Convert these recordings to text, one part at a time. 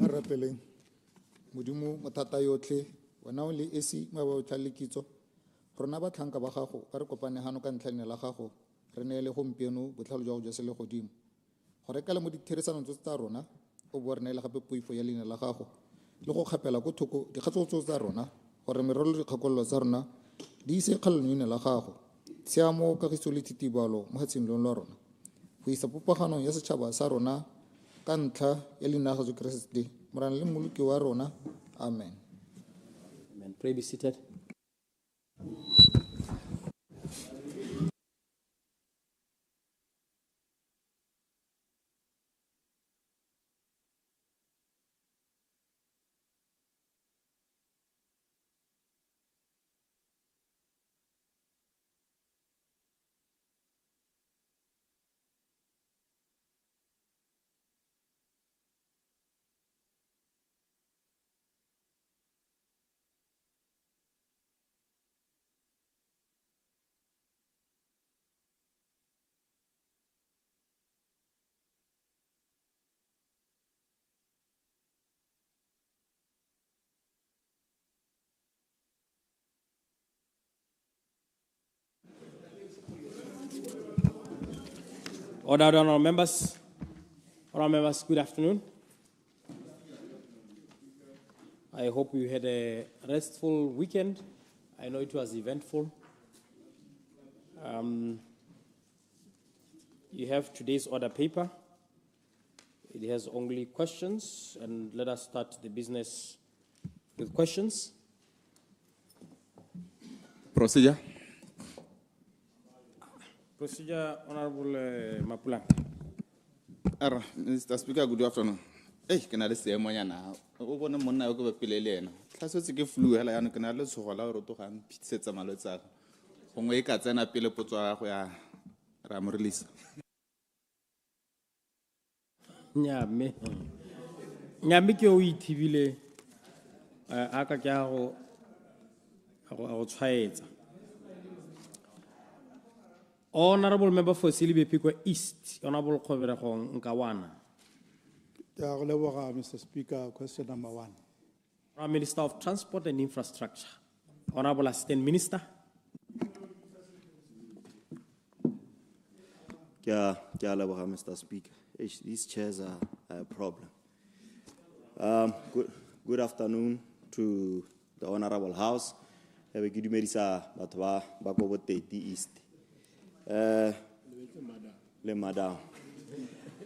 rapeleng modimo mothata yotlhe wena o le esi ma ba o tlhalekitso rona ba tlhanka ba gago ka re kopane hano ka ntlhane la gago re neele gompieno botlhalo jwa go ja se le godimo go rekela mo ditheresanong tsa rona o bo re neele gape poifo ya leina la gago le go kgapela go thoko dikgatso tsa rona gore merolo le dikgakololo tsa rona di ise kgatlhanong leina la gago tshiamo kagiso le thitibalo mo gatsing la rona go isa popaganong ya setšhaba sa rona ka ntlha ya leina la Jesu Kriste morana le mmoloki wa rona amen. Amen. Pray, be seated. Honourable members, good afternoon. I hope you had a restful weekend. I know it was eventful. You have today's order paper. It has only questions, and let us start the business with questions. Procedure. Procedure, Honourable Mapulang. Mr. Speaker, good afternoon. Hey, can I say more now? Over the money I go Pilelena. Class was a flu, and can I let so allow to hand sets a malotza. When we cut and a pillow put where I'm released. Yeah, me. Nyamikyo TV. Akakao. I'll try it. Honourable Member for Silibe Pikwe East, Honourable Kovera Nkawana. Mr. Speaker, question number 1. Prime Minister of Transport and Infrastructure. Honourable Assistant Minister. Mr. Speaker. These chairs are a problem. Good afternoon to the Honourable House. Have good medicine, but Bakobote East.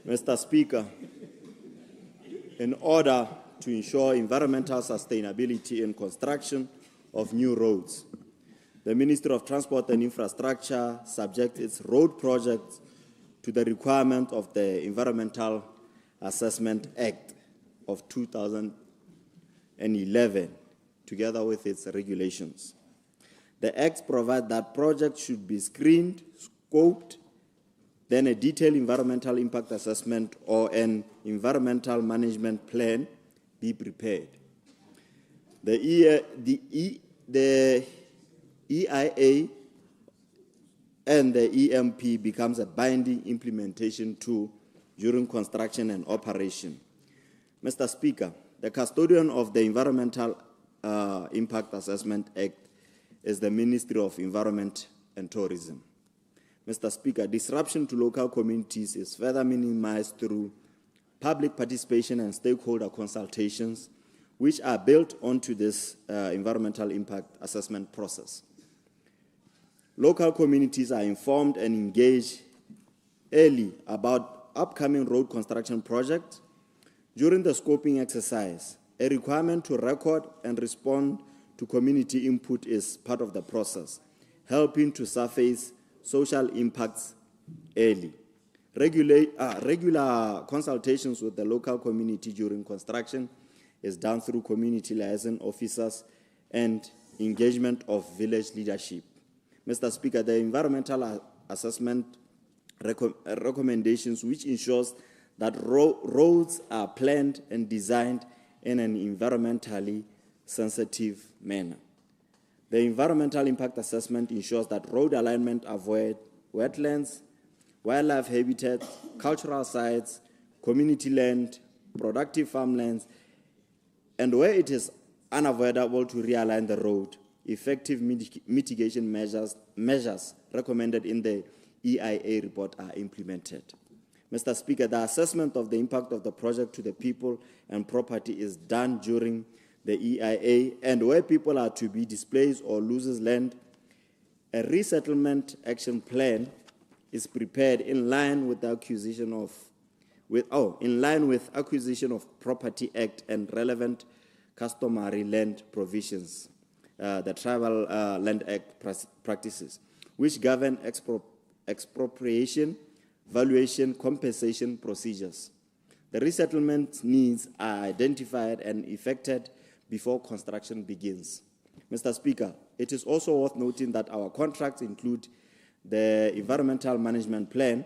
Mr. Speaker, in order to ensure environmental sustainability and construction of new roads, the Ministry of Transport and Infrastructure subjects its road projects to the requirement of the Environmental Assessment Act of 2011, together with its regulations. The Act provides that projects should be screened, scoped, then a detailed environmental impact assessment or an environmental management plan be prepared. The EIA and the EMP becomes a binding implementation tool during construction and operation. Mr. Speaker, the custodian of the Environmental Impact Assessment Act is the Ministry of Environment and Tourism. Mr. Speaker, disruption to local communities is further minimized through public participation and stakeholder consultations, which are built onto this environmental impact assessment process. Local communities are informed and engaged early about upcoming road construction projects. During the scoping exercise, a requirement to record and respond to community input is part of the process, helping to surface social impacts early. Regular consultations with the local community during construction is done through community liaison officers and engagement of village leadership. Mr. Speaker, the environmental assessment recommendations, which ensures that roads are planned and designed in an environmentally sensitive manner. The environmental impact assessment ensures that road alignment avoid wetlands, wildlife habitat, cultural sites, community land, productive farmlands, And where it is unavoidable to realign the road, effective mitigation measures recommended in the EIA report are implemented. Mr. Speaker, the assessment of the impact of the project to the people and property is done during the EIA, and where people are to be displaced or loses land, a resettlement action plan is prepared in line with the Acquisition of Property Act and relevant customary land provisions, the Tribal Land Act practices, which govern expropriation, valuation, compensation procedures. The resettlement needs are identified and effected before construction begins. Mr. Speaker, it is also worth noting that our contracts include the environmental management plan,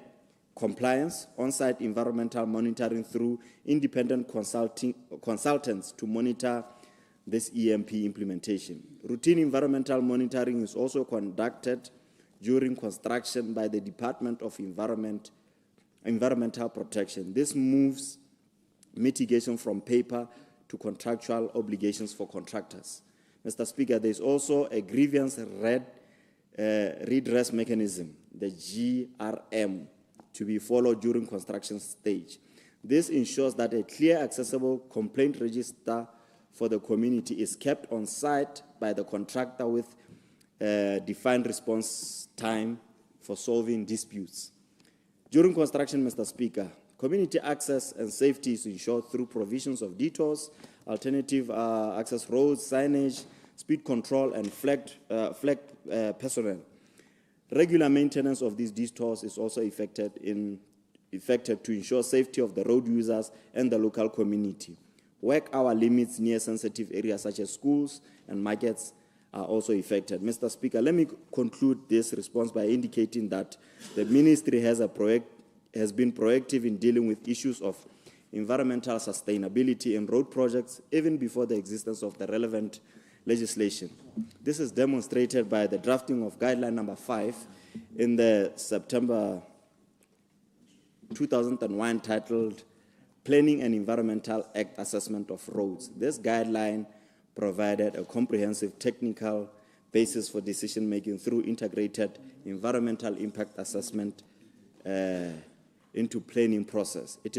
compliance, on-site environmental monitoring through independent consultants to monitor this EMP implementation. Routine environmental monitoring is also conducted during construction by the Department of Environmental Protection. This moves mitigation from paper to contractual obligations for contractors. Mr. Speaker, there is also a grievance redress mechanism, the GRM, to be followed during construction stage. This ensures that a clear, accessible complaint register for the community is kept on site by the contractor with defined response time for solving disputes. During construction, Mr. Speaker, community access and safety is ensured through provisions of detours, alternative access roads, signage, speed control, and flagged personnel. Regular maintenance of these detours is also effected to ensure safety of the road users and the local community. Work hour limits near sensitive areas such as schools and markets are also affected. Mr. Speaker, let me conclude this response by indicating that the ministry has been proactive in dealing with issues of environmental sustainability in road projects even before the existence of the relevant legislation. This is demonstrated by the drafting of guideline number 5 in the September 2001 titled Planning and Environmental Act Assessment of Roads. This guideline provided a comprehensive technical basis for decision-making through integrated environmental impact assessment into planning process. It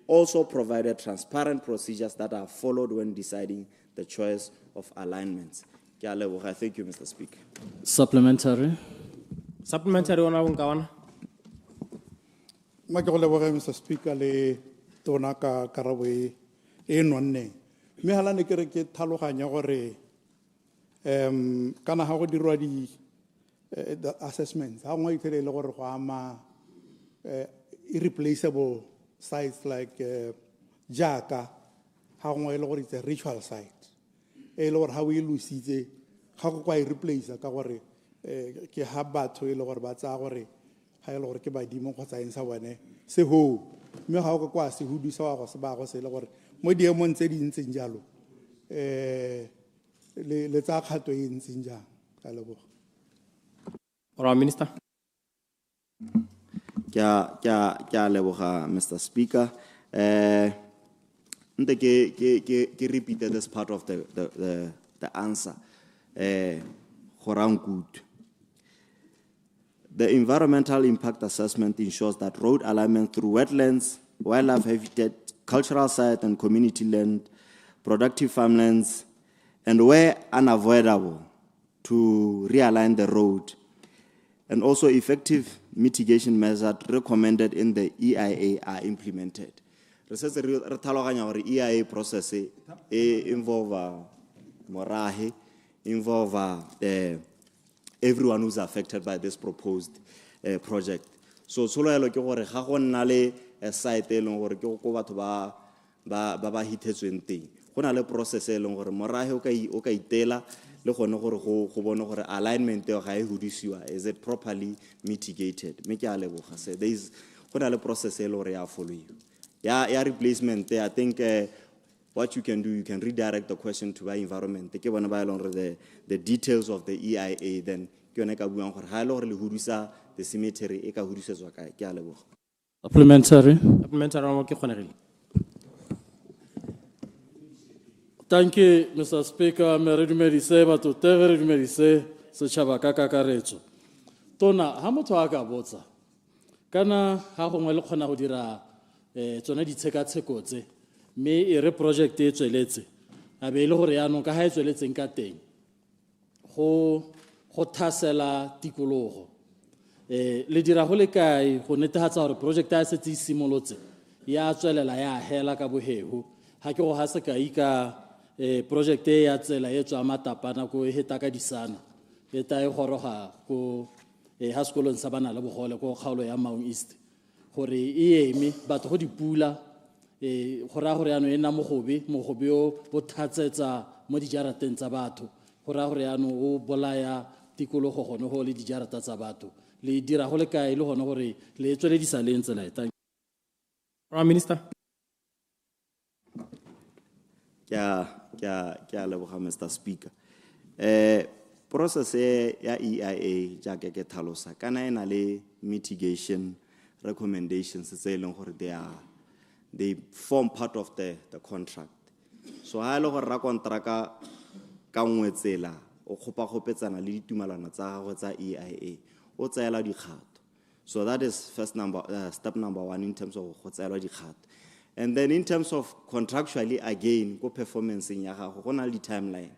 also provided transparent procedures that are followed when deciding the choice of alignments. Thank you, Mr. Speaker. Supplementary. Supplementary, Honorable Kawana. Mr. Speaker, le tona ka karabo e nonne. Me hala ne kere ke tlhaloganya gore kana ha go dirwa di assessments ha ngwe itsele le gore go ama irreplaceable sites like Jaka, ha ngwe le gore it's a ritual site. E le gore ha o e lositse ga go kwa e replace ka gore ke ha batho e le gore ba tsa gore ha e le gore ke badimo kgotsa eng sa bone se ho mme ga o kwa se hudisa wa go se ba go se le gore mo diemong tse di ntseng jalo le tsa kgato e ntseng jang ka leboga. Honorable Minister. Kya leboga, Mr. Speaker. Ke repeated this part of the answer. The environmental impact assessment ensures that road alignment through wetlands, wildlife habitat, cultural site and community land, productive farmlands, and where unavoidable to realign the road, and also effective mitigation measures recommended in the EIA are implemented. The EIA process involve morahe, involve everyone who's affected by this proposed project. So solo ya lo ke gore ga go nna le a site e leng gore ke go batho ba hitetsweng teng go na le process e leng gore morahe o ka itela le gone gore go bone gore alignment ga e hudisiwa, is it properly mitigated. Me ke a leboga se there is go na le process e le gore ya follow ya replacement. I think what you can do, you can redirect the question to by environment. The details of the EIA, then the cemetery. Supplementary. Supplementary. Thank you, Mr. Speaker. Me re dumedise batho te re dumedise setšhaba ka kakaretso. Tona, ha motho a ka botsa, kana ha gongwe le kgona go dira tsone ditshekatsheko tse, mme e re project e tsweletse, a be e le gore yaanong ka ha e tsweletseng ka teng, go thasela tikologo. Le dira go le kae go netefatsa gore project ya setse e simolotse ya tswelela ya hela ka bohehu. Ha ke go ha se kai ka project e ya tsela e tswa matapana ko e heta ka disana e ta e goroga ko ha sekolong sa bana le bogole ko kgaolo ya Maun East gore e eme batho go dipula go ra gore yaanong e nna mogobe o thatsetsa mo dijarateng tsa batho go ra gore yaanong o bolaya tikologo gone go le dijarata tsa batho le dira go le kae le gone gore le tsweledisa le ntsela e. Thank you. Prime Minister. Kya leboga, Mr. Speaker. Process ya EIA jaaka ke tlhalosa kana ena le mitigation recommendations tse e leng gore they form part of the contract. So ha ile gore ra kontraka ka nngwe tsela o kgopetsana le ditumalano tsa gagwe tsa EIA o tsaela dikgato. So that is step number 1 in terms of go tsaela dikgato. And then in terms of contractually again go performanceng ya gago go na le timeline.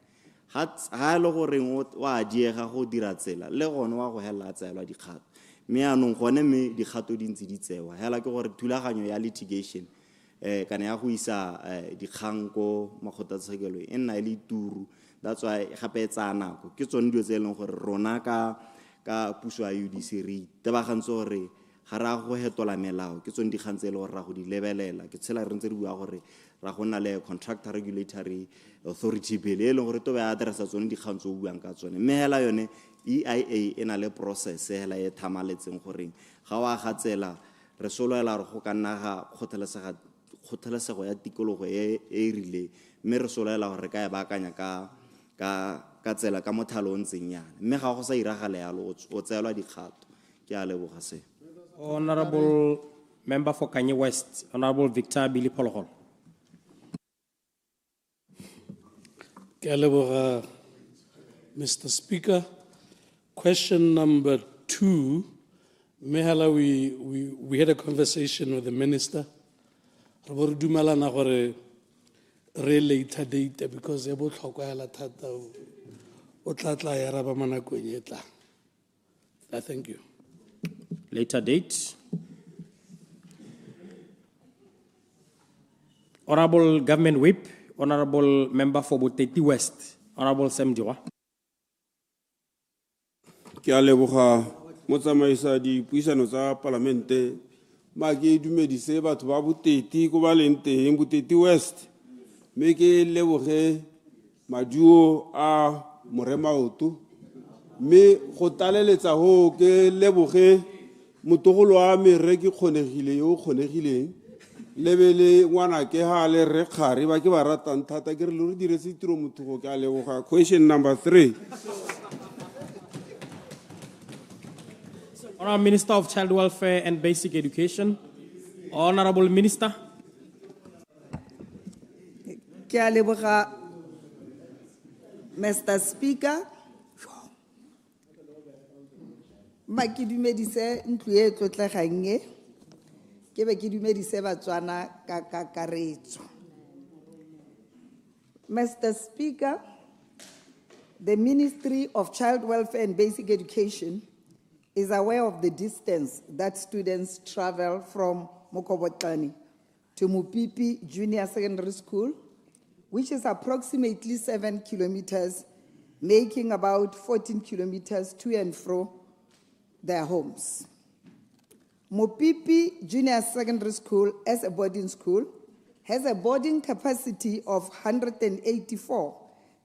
Ha le gore wa diega go dira tsela le gone wa go hela tsaelwa dikgato. Me anong gone me dikgato di ntse di tsewa. Hela ke gore thulaganyo ya litigation kana ya go isa dikgang ko makgotlatshekelo e nna le turu. That's why gape tsa nako ke tsone dio tse leng gore rona ka puso ya UDC re tebagantse gore ga ra go hetola melao ke tsone dikgang tse le gore ra go di lebelela ke tshela re ntse re bua gore ra go nna le contractor regulatory authority bill e leng gore to ba addressa tsone dikgang tse o buang ka tsone mme hela yone EIA ena le process hela e thamaletseng gore ga wa ga tsela re soloela re go ka nna ga kgothalesego ya tikologo e rile mme re soloela gore ka e baakanya ka tsela ka mothalo o ntseng yana mme ga go sa iragale yalo o tseelwa dikgato ke a leboga se. Honorable Member for 𝗠𝗢𝗧𝗘𝗥𝗦 West, Honorable Victor Billy Pologol. Mr. Speaker, question number 2. Mehala, we had a conversation with the minister. Re dumelana gore re later date because e botlhokwa thata o tla ya raba manakong e tlang. I thank you. Later date. Honorable Government Whip, Honorable Member for 𝗤𝗓𝗘𝗦𝗧𝗜𝗢𝗢 West, Honorable Sam Diwa. Ke a leboga motsamaisa dipuisano tsa parlamente ma ke dumedise batho ba 𝗤𝗓𝗘𝗦𝗧𝗜𝗢𝗢 go ba leng teng 𝗤𝗓𝗘𝗧𝗜𝗢𝗢 West me ke leboge maduo a moremaoto me go taleletsa ho ke leboge motogolo wa mere ke kgonegile yo kgonegileng lebele ngwana ke ha le re khari ba ke ba ratang thata ke re le diretse tiro motogo ke a leboga. Question number 3. Honorable Minister of Child Welfare and Basic Education, Honorable Minister. Ke a leboga, Mr. Speaker. Ma ke dumedise ntlo e tlotlegang e ke be ke dumedise batswana ka kakaretso. Mr. Speaker, the Ministry of Child Welfare and Basic Education is aware of the distance that students travel from Mokobotani to Mopipi Junior Secondary School, which is approximately 7 kilometers, making about 14 kilometers to and fro their homes. Mopipi Junior Secondary School, as a boarding school, has a boarding capacity of 184,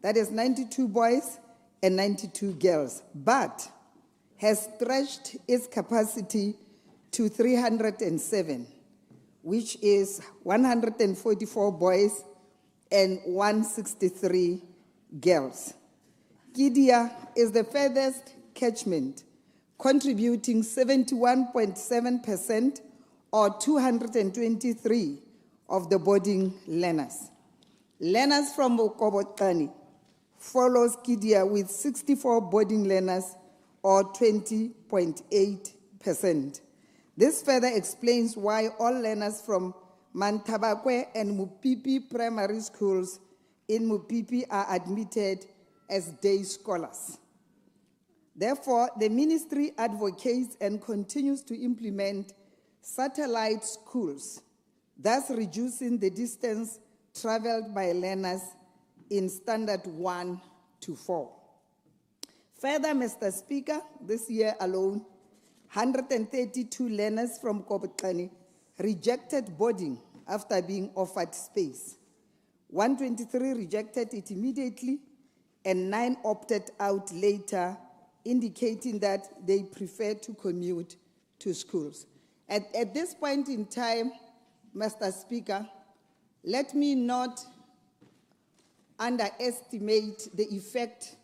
that is 92 boys and 92 girls, but has stretched its capacity to 307, which is 144 boys and 163 girls. Kidia is the furthest catchment, contributing 71.7% or 223 of the boarding learners. Learners from 𝗠𝗦𝗡𝗦𝗧𝗜𝗢𝗡 follows 𝗤𝗧𝗑𝗦𝗧𝗜𝗢𝗡 with 64 boarding learners or 20.8%. This further explains why all learners from Mantabakwe and Mupipi primary schools in Mupipi are admitted as day scholars. Therefore, the ministry advocates and continues to implement satellite schools, thus reducing the distance traveled by learners in standard 1 to 4. Further, Mr. Speaker, this year alone, 132 learners from 𝗠𝗦𝗡𝗦𝗧𝗜𝗢𝗡 rejected boarding after being offered space. 123 rejected it immediately, and 9 opted out later, indicating that they prefer to commute to schools. At this point in time, Mr. Speaker, let me not underestimate the effect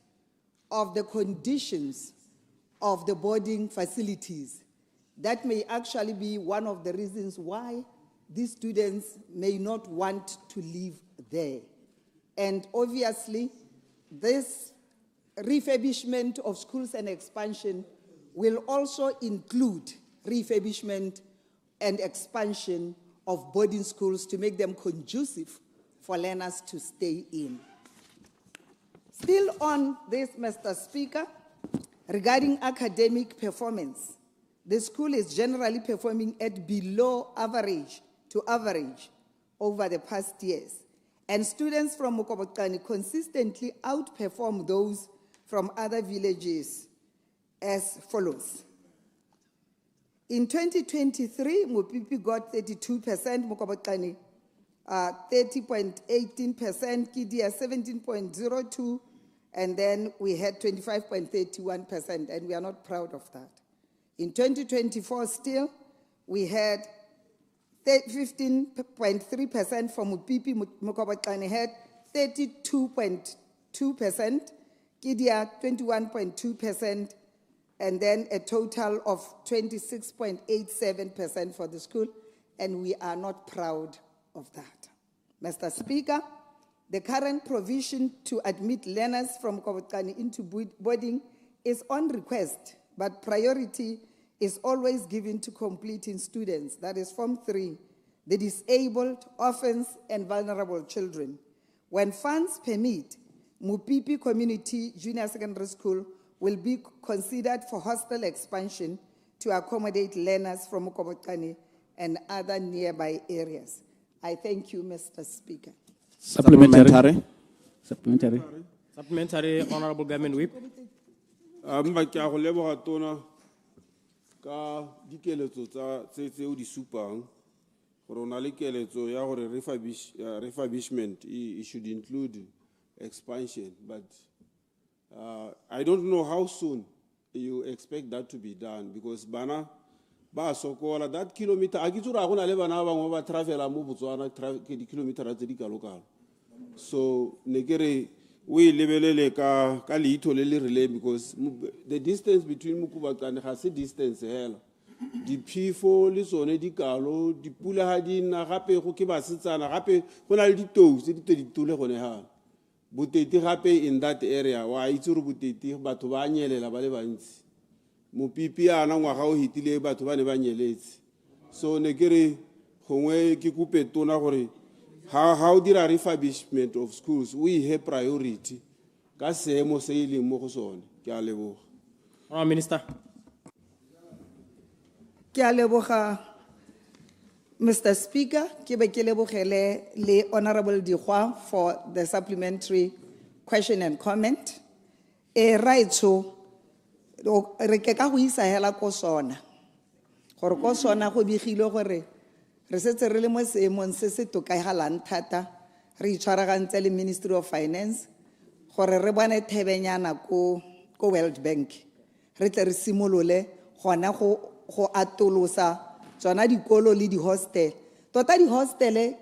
of the conditions of the boarding facilities. That may actually be one of the reasons why these students may not want to live there. And obviously, this refurbishment of schools and expansion will also include refurbishment and expansion of boarding schools to make them conducive for learners to stay in. Still on this, Mr. Speaker, regarding academic performance, the school is generally performing at below average to average over the past years. And students from 𝗠𝗦𝗡𝗦𝗧𝗜𝗢𝗡 consistently outperform those from other villages as follows. In 2023, Mupipi got 32%, 𝗠𝗠𝗡𝗦𝗧𝗜𝗢𝗡 30.18%, 𝗤𝗧𝗑𝗦𝗧𝗜𝗢𝗡 17.02%, and then we had 25.31%, and we are not proud of that. In 2024 still, we had 15.3% from Mupipi, 𝗠𝗦𝗡𝗦𝗧𝗜𝗢𝗡 had 32.2%, 𝗤𝗧𝗑𝗦𝗧𝗜𝗢𝗡 21.2%, and then a total of 26.87% for the school, and we are not proud of that. Mr. Speaker, the current provision to admit learners from 𝗠𝗦𝗡𝗦𝗧𝗜𝗢𝗡 into boarding is on request, but priority is always given to completing students, that is Form 3, the disabled, orphans, and vulnerable children. When funds permit, Mupipi Community Junior Secondary School will be considered for hostel expansion to accommodate learners from 𝗠𝗦𝗡𝗦𝗧𝗜𝗢𝗡 and other nearby areas. I thank you, Mr. Speaker. Supplementary. Supplementary, Honorable Government Whip. Mba ke a go leboga tona ka dikeletso tse o di supang gore o na le keletso ya gore refurbishment it should include expansion, but I don't know how soon you expect that to be done, because bana ba sokola that kilometer a ke tsura go na le bana ba bangwe ba travela mo Botswana ke di kilometer tse di kalokalo. So ne ke re we lebelele ka leito le le rileng, because the distance between Mukubakane ga se distance hela. Di phifo le tsone di kalo di pula ha di na gape go ke basetsana gape go na le ditou tse di tole gone ha boteti gape in that area wa itse re boteti batho ba nyelela ba le bantsi Mupipi ana ngwaga o hitile batho ba ne ba nyeletse. So ne ke re gongwe ke kupe tona gore how did a refurbishment of schools we have priority ka seemo se ile mo go sone. Ke a leboga. Minister. Ke a leboga, Mr. Speaker, ke be ke lebogele le Honorable Dikgwa for the supplementary question and comment. Raitso re ke ka go isa hela ko SONA. Gore ko SONA go bigile gore re setse re le mo seemong se se tokagalang thata re itshwaragantse le Ministry of Finance gore re bone thebenyana ko World Bank re tle re simolole gona go atolosa tsona dikolo le di hostel. Tota di hostel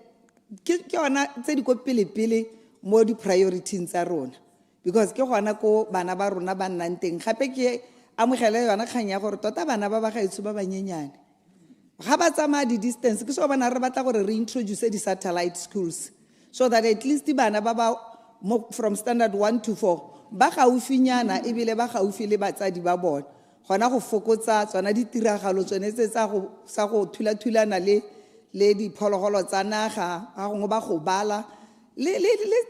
ke yona tse di ko pele mo di priorities tsa rona, because ke gona ko bana ba rona ba nnang teng. Gape ke amogele yona kgang ya gore tota bana ba gaetsho ba banyenyane ga ba tsamaya di distance ke so bana re batla gore re introduce di satellite schools so that at least bana ba ba from standard 1 to 4 ba gaufinyana ebile ba gaufi le batsadi ba bona gona go fokotsa tsona ditiragalo tsone tse tsa go sa go thulathulana le diphologolo tsa naga ga gongwe ba go bala le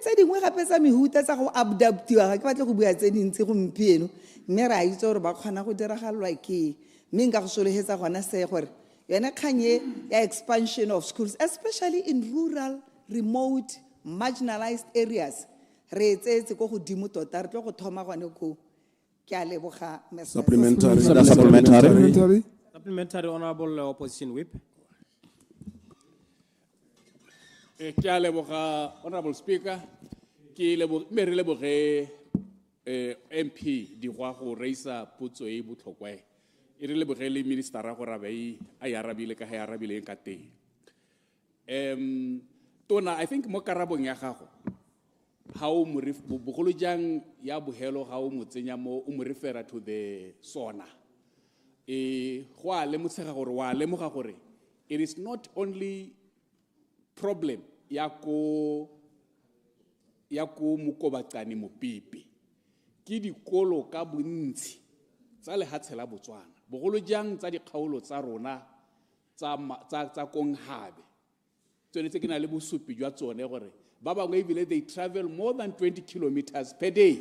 tse dingwe gape tsa mehuta tsa go abductiwa ga ke batle go bua tse dintsi gompieno mme re a itse gore ba kgona go diragalwa ke mme nka go sologetsa gona se gore yone kganye ya expansion of schools especially in rural remote marginalized areas re etsetse go godimo tota re tlo go thoma gone ko ke a leboga Supplementary, Honorable Opposition Whip. Ke a leboga Honorable Speaker ke me re leboge MP di go raisa potso e botlhokwa e re leboge le minister ra go rabai a ya rabile ka ha rabile ka teng tona I think mo karabong ya gago ha o mo bogolo jang ya bohelo ga o mo tsenya mo o mo refera to the SONA go a lemogega gore wa lemoga gore it is not only problem ya ko Mokobakane Mopipi ke dikolo ka bontsi tsa lehatshe la Botswana bogolo jang tsa dikgaolo tsa rona tsa Konhabe tsone tse ke na le bosupi jwa tsone gore ba bangwe ebile they travel more than 20 kilometers per day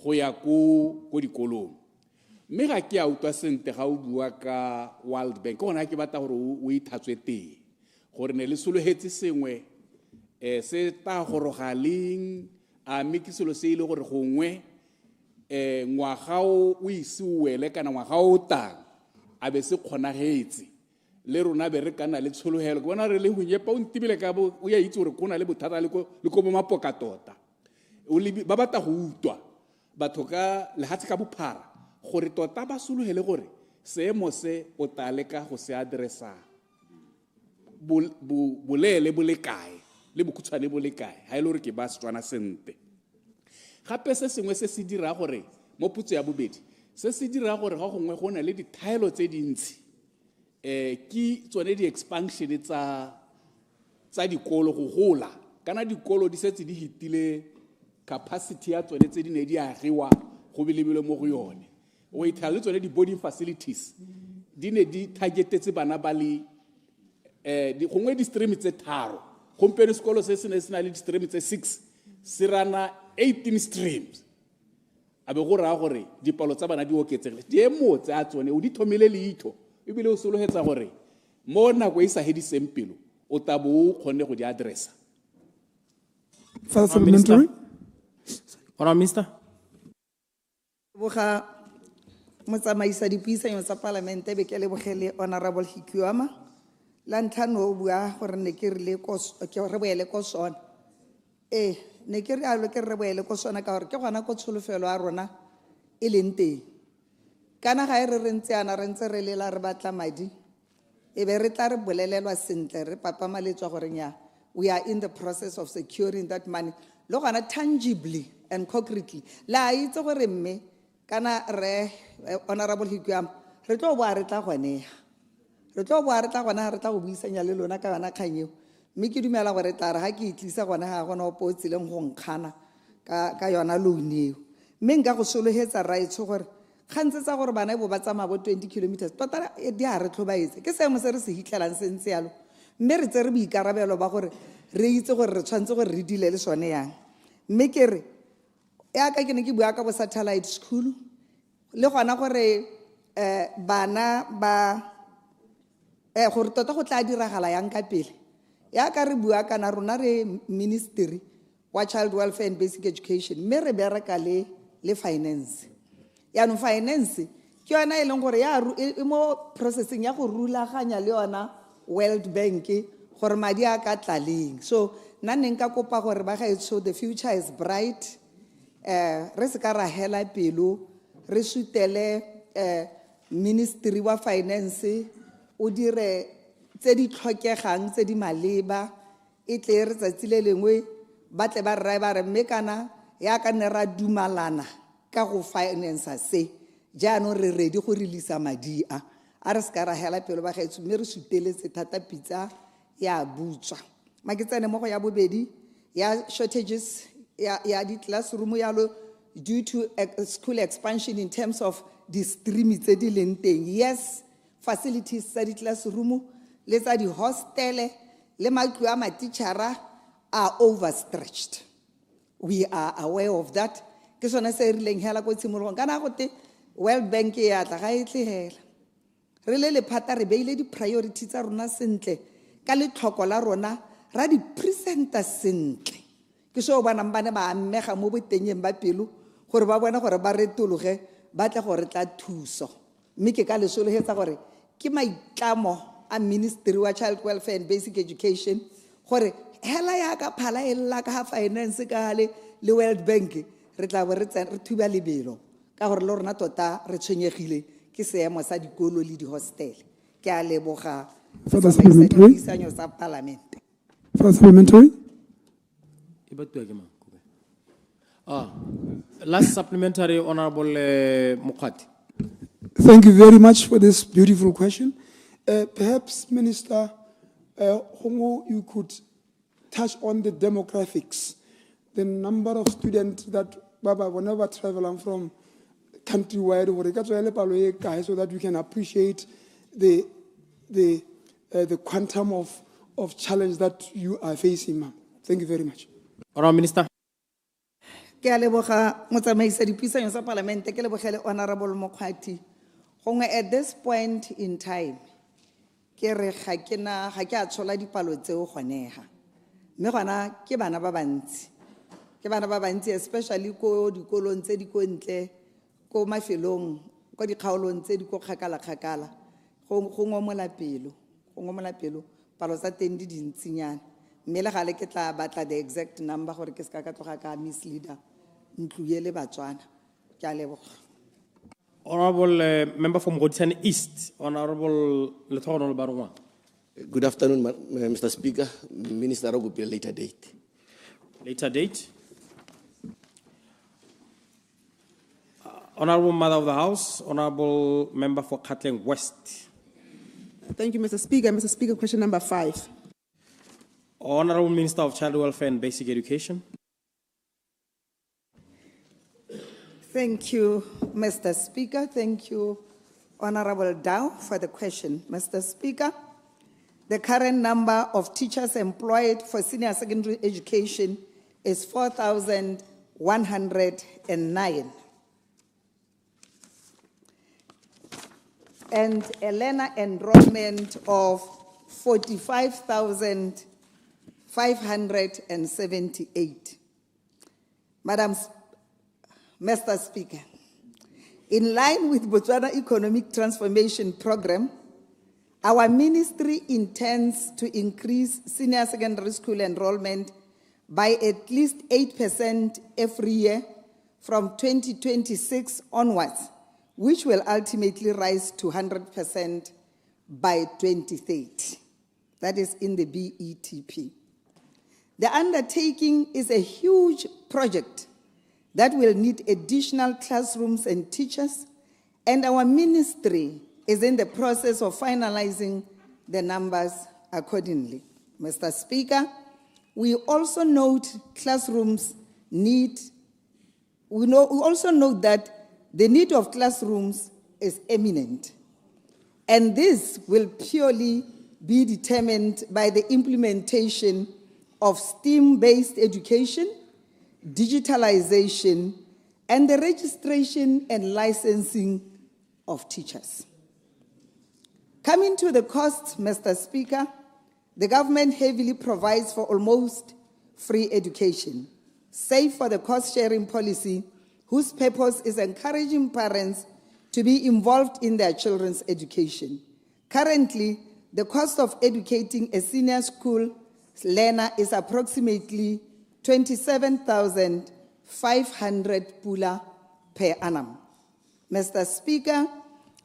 go ya ko dikolong mme ga ke a utlwa sente ga o bua ka World Bank gona ke batla gore o ithatswe teng gore ne le solohetse sengwe se ta gorogaleng a mikiselo se ile gore gongwe ngwaga o isiwele kana ngwaga o tang a be se kgonagetse le rona be re kana le tsholohelo ke bona re le go nyepa o ntibile ka bo o ya itse gore kona le bothata le ko bo mapoka tota o le ba batla go utwa batho ka lehatse ka bophara gore tota ba solohele gore seemo se o tale ka go se adressa bolele bo le kae le bokutshwane bo le kae ha ile gore ke ba Setswana sente gape se sengwe se se dira gore mo putso ya bobedi se se dira gore ga gongwe go na le dithaelo tse dintsi ki tsone di expansion tsa dikolo go gola kana dikolo di setse di hitile capacity ya tsone tse di ne di agiwa go bilebile mo go yone o ithala le tsone di boarding facilities di ne di targetetse bana ba le gongwe di stream tse tharo gompieno sekolo se se ne se na le di stream tse 6 se rana 18 streams a be go raya gore dipalo tsa bana di oketsegile di emotse a tsone o di thomile leitho ebile o sologetsa gore mo nako e sa hediseng pelo o tabo o kgonne go di addressa Supplementary. Honorable Minister. boga motsamaisa dipuisanyo tsa parlamente be ke lebogele Honorable Hikiwama la ntlhano o bua gore ne ke re boele ko SONA ne ke re alo ke re boele ko SONA ka gore ke gona ko tsholofelo a rona e leng teng kana ga re rentse ana re ntse re lela re batla madi e be re tla re bolelelwa sentle re papa maletswa gore nya we are in the process of securing that money lo gona tangibly and concretely la itse gore mme kana re Honorable Hikiwama re tlo boa re tla gone re tlo boa re tla gona re tla go buisanya le lona ka bana kganyeo mme ke dumela gore tla re ga ke itlisa gona ga gona o potsileng go nkgana ka yona loaneo mme nka go sologetsa raitse gore gantse tsa gore bana bo ba tsamaya bo 20 kilometers tota di a re tlhobaetse ke seemo se re se hitlelang se ntse yalo mme re tse re boikarabelo ba gore re itse gore re tshwanetse gore re dile le sone yang mme ke re ya ka ke ne ke bua ka bo satellite school le gona gore bana ba gore tota go tla diragala yang ka pele ya ka re bua kana rona re ministry wa child welfare and basic education mme re bereka le finance ya no finance ke yona e leng gore ya mo processing ya go rulaganya le yona World Bank gore madi a ka tlaleng so nna ne nka kopa gore ba gaetso the future is bright re se ka ra hela pelo re sutele ministry wa finance o dire tse di tlhokegang tse di maleba e tle re tsatsi le lengwe ba tle ba rra ba re mme kana ya ka ne ra dumalana ka go finance se jaanong re ready go release madi a re se ka ra hela pelo ba gaetso mme re suteletse thata pitsa ya butswa Makitsane mo go ya bobedi ya shortages ya di classroom yalo due to school expansion in terms of the stream tse di leng teng. Yes, facilities tsa di classroom le tsa di hostele le matlo a matitjhara are overstretched. We are aware of that. Ke sona se rileng hela ko tshimologong kana go te World Bank ya tla ga itlhela. Re le lephata re beile di priority tsa rona sentle ka le tlhoko la rona ra di presenta sentle. Ke so bana mbane ba mmega mo botenyeng ba pelo gore ba bona gore ba retologe ba tla gore tla thuso. Mme ke ka le solohetsa gore ke maitlamo a Ministry wa Child Welfare and Basic Education gore hela ya ka phala e lla ka finance ka le World Bank re tla bo re thuba lebelo ka gore le rona tota re tshwenyegile ke seemo sa dikolo le di hostel. Ke a leboga Further supplementary? sa parliament. Further supplementary? Last supplementary, Honorable Mukhati. Thank you very much for this beautiful question. Perhaps, Minister Hongo, you could touch on the demographics, the number of students that, Baba, whenever travel from countrywide, so that we can appreciate the quantum of challenge that you are facing, ma'am. Thank you very much. Honorable Minister. Ke a leboga motsamaisi dipuisano sa parlamente ke lebogele Honorable Mukhati. Gongwe at this point in time ke re ga ke a tshola dipalo tseo gonega. Mme gona ke bana ba bantsi. Ke bana ba bantsi especially ko dikolong tse di ko ntle ko mafelong ko dikgaolong tse di ko kgakala go ngomola pelo palo tsa teng di dintsinyana. Mme le gale ke tla batla the exact number gore ke ska ka tloga ka misleader ntluele batswana. Ke a leboga. Honorable member from Godisane East, Honorable Lethono Barongwa. Good afternoon, Mr. Speaker. Minister, will be a later date. Later date. Honorable Mother of the House, Honorable Member for Gatling West. Thank you, Mr. Speaker. Mr. Speaker, question number 5. Honorable Minister of Child Welfare and Basic Education. Thank you, Mr. Speaker. Thank you, Honorable Dow, for the question. Mr. Speaker, the current number of teachers employed for senior secondary education is 4,109. And a learner enrollment of 45,578. Mr. Speaker, in line with Botswana Economic Transformation Program, our ministry intends to increase senior secondary school enrollment by at least 8% every year from 2026 onwards, which will ultimately rise to 100% by 2030. That is in the BETP. The undertaking is a huge project that will need additional classrooms and teachers, and our ministry is in the process of finalizing the numbers accordingly. Mr. Speaker, we also note that the need of classrooms is imminent, and this will purely be determined by the implementation of STEAM-based education, digitalization, and the registration and licensing of teachers. Coming to the costs, Mr. Speaker, the government heavily provides for almost free education, save for the cost-sharing policy, whose purpose is encouraging parents to be involved in their children's education. Currently, the cost of educating a senior school learner is approximately 27,500 pula per annum. Mr. Speaker,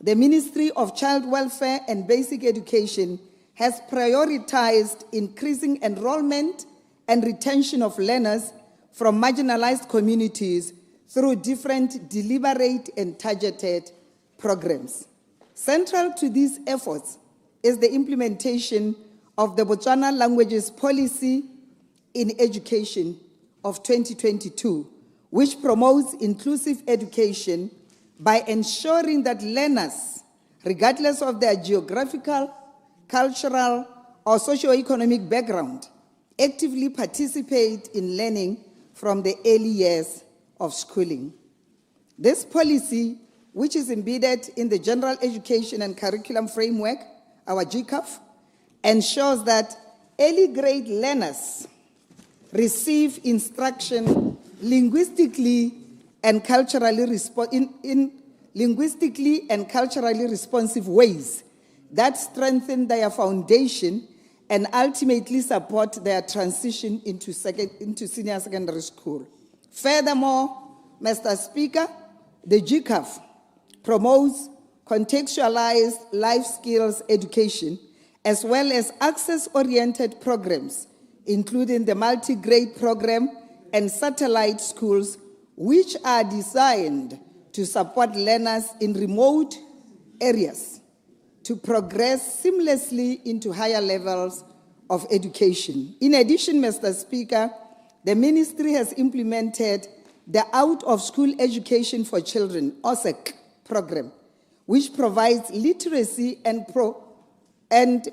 the Ministry of Child Welfare and Basic Education has prioritized increasing enrollment and retention of learners from marginalized communities through different deliberate and targeted programs. Central to these efforts is the implementation of the Botswana Languages Policy in Education of 2022, which promotes inclusive education by ensuring that learners, regardless of their geographical, cultural, or socio-economic background, actively participate in learning from the early years of schooling. This policy, which is embedded in the General Education and Curriculum Framework, our GCAF, ensures that early grade learners receive instruction linguistically and culturally in linguistically and culturally responsive ways that strengthen their foundation and ultimately support their transition into senior secondary school. Furthermore, Mr. Speaker, the GCAF promotes contextualized life skills education as well as access-oriented programs, including the multi-grade program and satellite schools, which are designed to support learners in remote areas to progress seamlessly into higher levels of education. In addition, Mr. Speaker, the ministry has implemented the Out of School Education for Children, OSEC program, which provides literacy and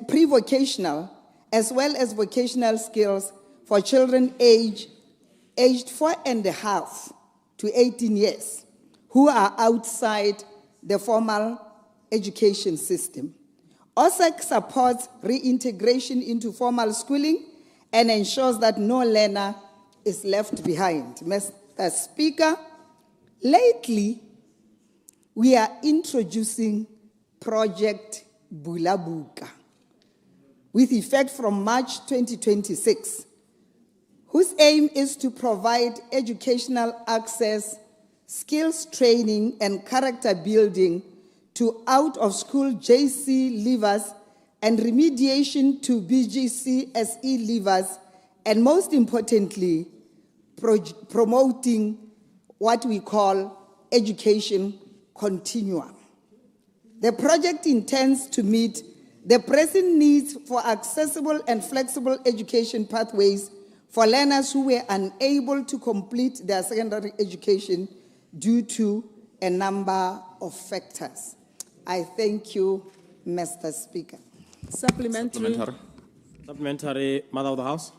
pre-vocational as well as vocational skills for children aged 4.5 to 18 years who are outside the formal education system. OSEC supports reintegration into formal schooling and ensures that no learner is left behind. Mr. Speaker, lately we are introducing Project Bulabuka with effect from March 2026, whose aim is to provide educational access, skills training, and character building to out-of-school JC leavers and remediation to BGC SE leavers, and most importantly, promoting what we call education continuum. The project intends to meet the pressing needs for accessible and flexible education pathways for learners who were unable to complete their secondary education due to a number of factors. I thank you, Mr. Speaker. Supplementary. Supplementary, Mother of the House.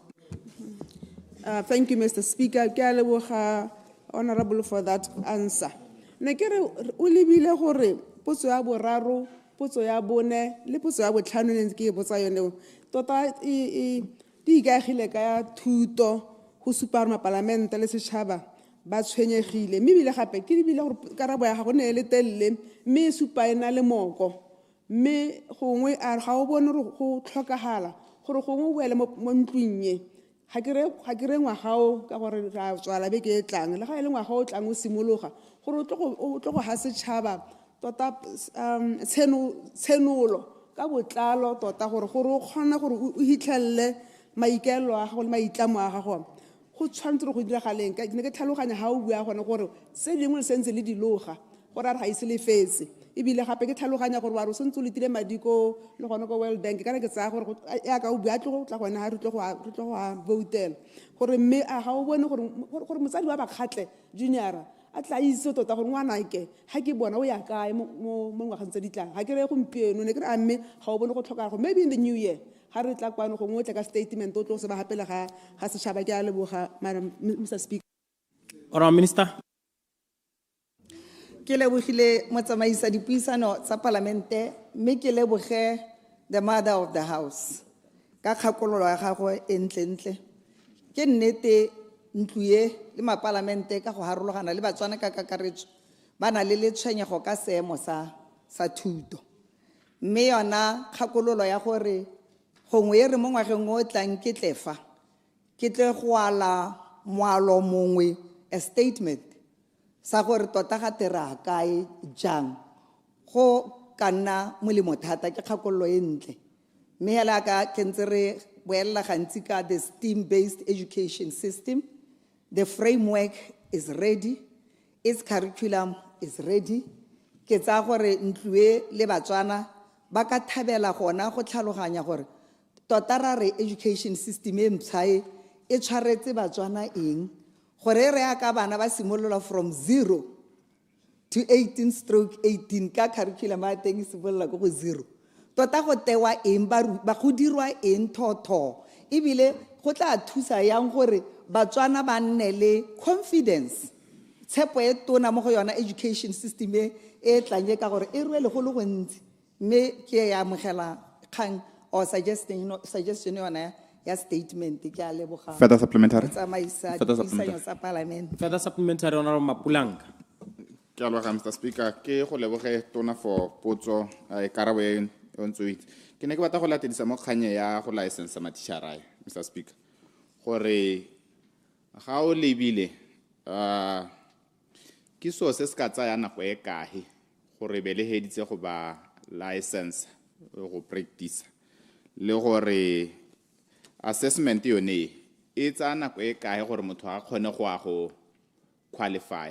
Thank you, Mr. Speaker. Ke a leboga, Honorable, for that answer. Ne ke re o lebile gore potso ya boraro, potso ya bone le potso ya botlhano ne ke e botsa yone tota di ikaegile ka thuto go supa gore mapalamente le setšhaba ba tshwenyegile mme ebile gape ke lebile gore karabo ya gago ne e le telele mme e supa e na le moko mme gongwe a ga o bone gore go tlhokagala gore gongwe o boele mo ntlong ye ga ke re ngwagao ka gore ra tswala beke e tlang le ga e le ngwaga o tlang o simologa gore o tlo go ha setšhaba tota tshenolo ka botlalo tota gore o kgone gore o hitlhelele maikaelelo a gago le maitlamo a gago go tshwanetse go diragaleng ne ke tlhaloganya ga o bua gone gore se dingwe le sentse le diloga gore a re ga ise le fetse ebile gape ke tlhaloganya gore wa re o sentse o letile madi ko le gone ko World Bank kana ke tsaya gore yaka o bua tlo tla gone ga re tlo go a voutela gore mme a ga o bone gore motsadi wa bakgatle junior a tla itse tota gore ngwana ke ha ke bona o ya kae mo ngwageng tse di tlang ga ke re gompieno ne ke re a mme ga o bone go tlhoka go maybe in the new year ha re tla kwano go ngotla ka statement o tlo se ba hapela ga setšhaba ke a leboga Madam Mr. Speaker. Honourable Minister. Ke lebogile motsamaisa dipuisano tsa palamente mme ke leboge the Mother of the House ka kgakololo ya gagwe e ntlentle ke nnete ntluye le mapalamente ka go harologana le batswana ka kakaretso ba na le letshwenyego ka seemo sa thuto mme yona kgakololo ya gore gongwe e re mo ngwageng o tlang ke tle go ala moalo mongwe a statement sa gore tota ga tera kae jang go ka nna molemo thata ke kgakololo e ntle mme hela ka ke ntse re boela gantsi ka the STEAM-based education system. The framework is ready, its curriculum is ready. Ke tsa gore ntluwe le batswana ba ka thabela gona go tlhaloganya gore tota ra re education system e ntšha e tshwaretse batswana eng gore re aka bana ba simolola from 0 to 18/18 ka curriculum a teng e simolola go 0 tota go tewa eng ba go dirwa eng thotho ebile go tla thusa yang gore batswana ba nne le confidence tshepo e tona mo go yona education system e tlanye ka gore e rwele go le gontsi mme ke ya amogela kgang or suggestion yona ya statement ke a leboga Further supplementary? tsamaisa Further dipuisano tsa parliament. Further supplementary, Honorable Mapulanga. Ke a leboga, Mr. Speaker. Ke go leboge tona for potso karabo e ntse ke ne ke batla go latedisa mo kganye ya go license matitšhara Mr. Speaker gore ga o lebile ke so se se ka tsaya nako e kae gore belegeditse go ba license go practice le gore assessment yone e tsaya nako e kae gore motho a kgone go qualify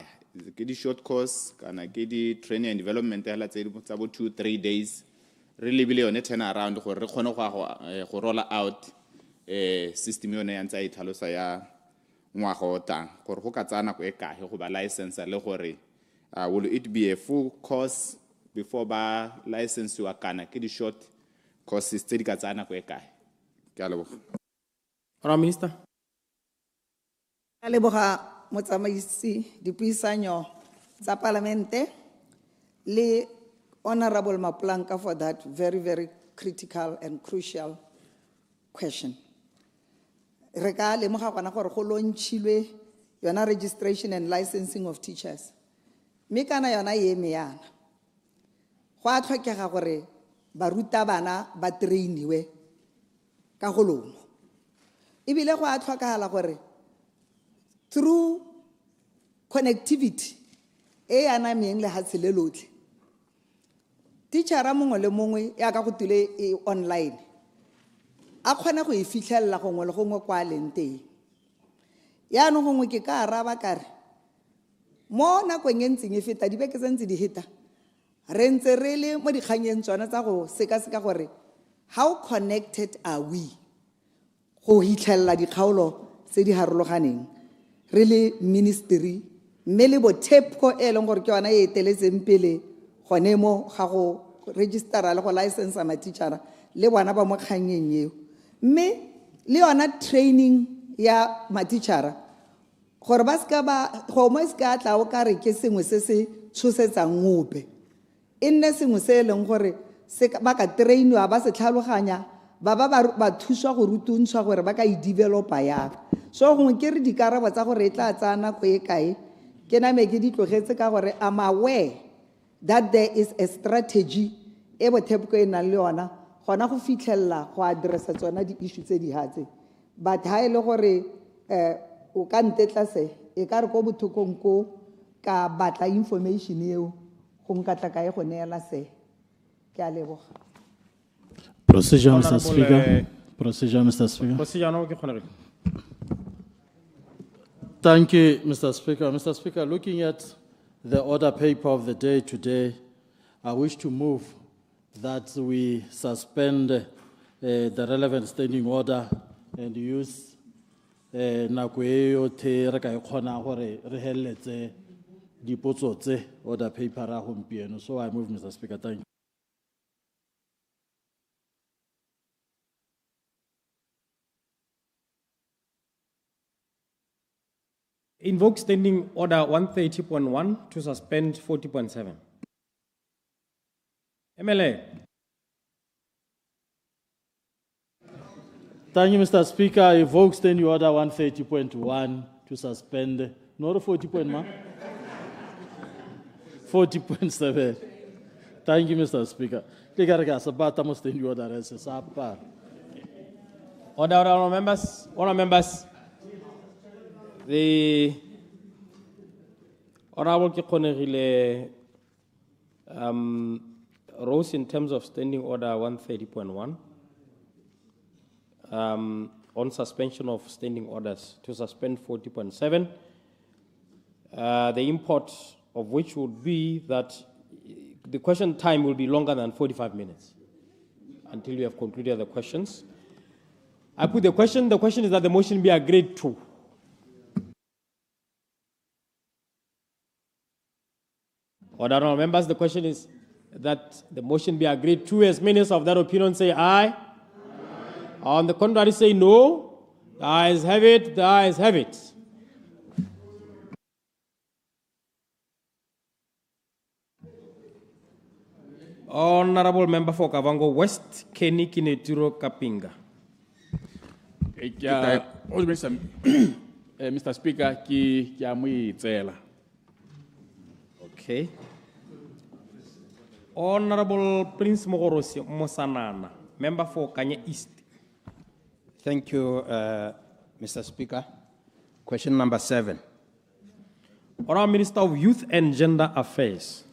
ke di short course kana ke di training and development ya tsa bo 2-3 days re lebile yone turn around gore re kgone go roll out system yone ya ntse e tlhalosa ya ngwaga o tang gore go ka tsaya nako e kae go ba license le gore will it be a full course before ba license wa kana ke di short courses tse di ka tsaya nako e kae ke a leboga. Honorable Minister. Ke a leboga motsamaisi dipuisano tsa parlamente le Honorable Mapulanga for that very, very critical and crucial question. Re ka lemoga gona gore go lontshilwe yona registration and licensing of teachers. Mme kana yona e eme yana. Go a tlhokega gore barutabana ba trainiwe ka go longwa. Ebile go a tlhokagala gore through connectivity e anameng le hatsele lotlhe teachera mongwe le mongwe ya ka go tile e online a kgona go e fitlhella gongwe le gongwe kwa leng teng ya no gongwe ke ka araba kare mo nakong e ntseng e feta dibeke tse ntse di heta re ntse re le mo dikganyeng tsona tsa go seka gore how connected are we go hitlhella dikgaolo tse di harologaneng re le ministry mme le bo TEPCO e leng gore ke yona e eteletseng pele gone mo ga go registera le go license matitšhara le bona ba mo kganyeng eo mme le yona training ya matitšhara gore ba ska ba go mo ska tla o ka re ke sengwe se se tshosetsang ngope e nne sengwe se e leng gore se ba ka trainwa ba se tlhaloganya ba thuswa go rutuntshwa gore ba ka e developa ya so gongwe ke re dikarabo tsa gore e tla tsaya nako e kae ke name ke di tlogetse ka gore am aware that there is a strategy e bo TEPCO e nang le yona gona go fitlhella go addressa tsona di-issue tse di hatse but ha e le gore o ka ntetla se e ka re ko bothokong ko ka batla information eo go nkatla ka e go neela se ke a leboga. Procedure, Mr. Speaker. Procedure, Mr. Speaker. Procedure, Thank you, Mr. Speaker. Mr. Speaker, looking at the order paper of the day today, I wish to move that we suspend the relevant standing order and use nako e yotlhe re ka e kgonang gore re heletse dipotso tse order paper a gompieno. So I move, Mr. Speaker. Thank you. Invoke standing order 130.1 to suspend 40.7. MLA. Thank you, Mr. Speaker. I invoke standing order 130.1 to suspend, not 40.1, 40.7. Thank you, Mr. Speaker. Honorable members, the Honorable 𝗤𝗓𝗓𝗧𝗜𝗢𝗢 rose in terms of standing order 130.1 on suspension of standing orders to suspend 40.7, the import of which would be that the question time will be longer than 45 minutes until we have concluded the questions. I put the question. The question is that the motion be agreed to. Honorable members, the question is that the motion be agreed to. As many of that opinion say aye. Aye. On the contrary, say no. The ayes have it. The ayes have it. Honorable Member for Kavango West, 𝗠𝗜𝗡𝗦𝗧𝗜𝗢𝗡. Mr. Speaker, ki 𝗠𝗜𝗡𝗦𝗧𝗜𝗢𝗡. Okay. Honorable Prince Mogorosi Mosanana, Member for Kanye East. Thank you, Mr. Speaker. Question number 7. Honorable Minister of Youth and Gender Affairs.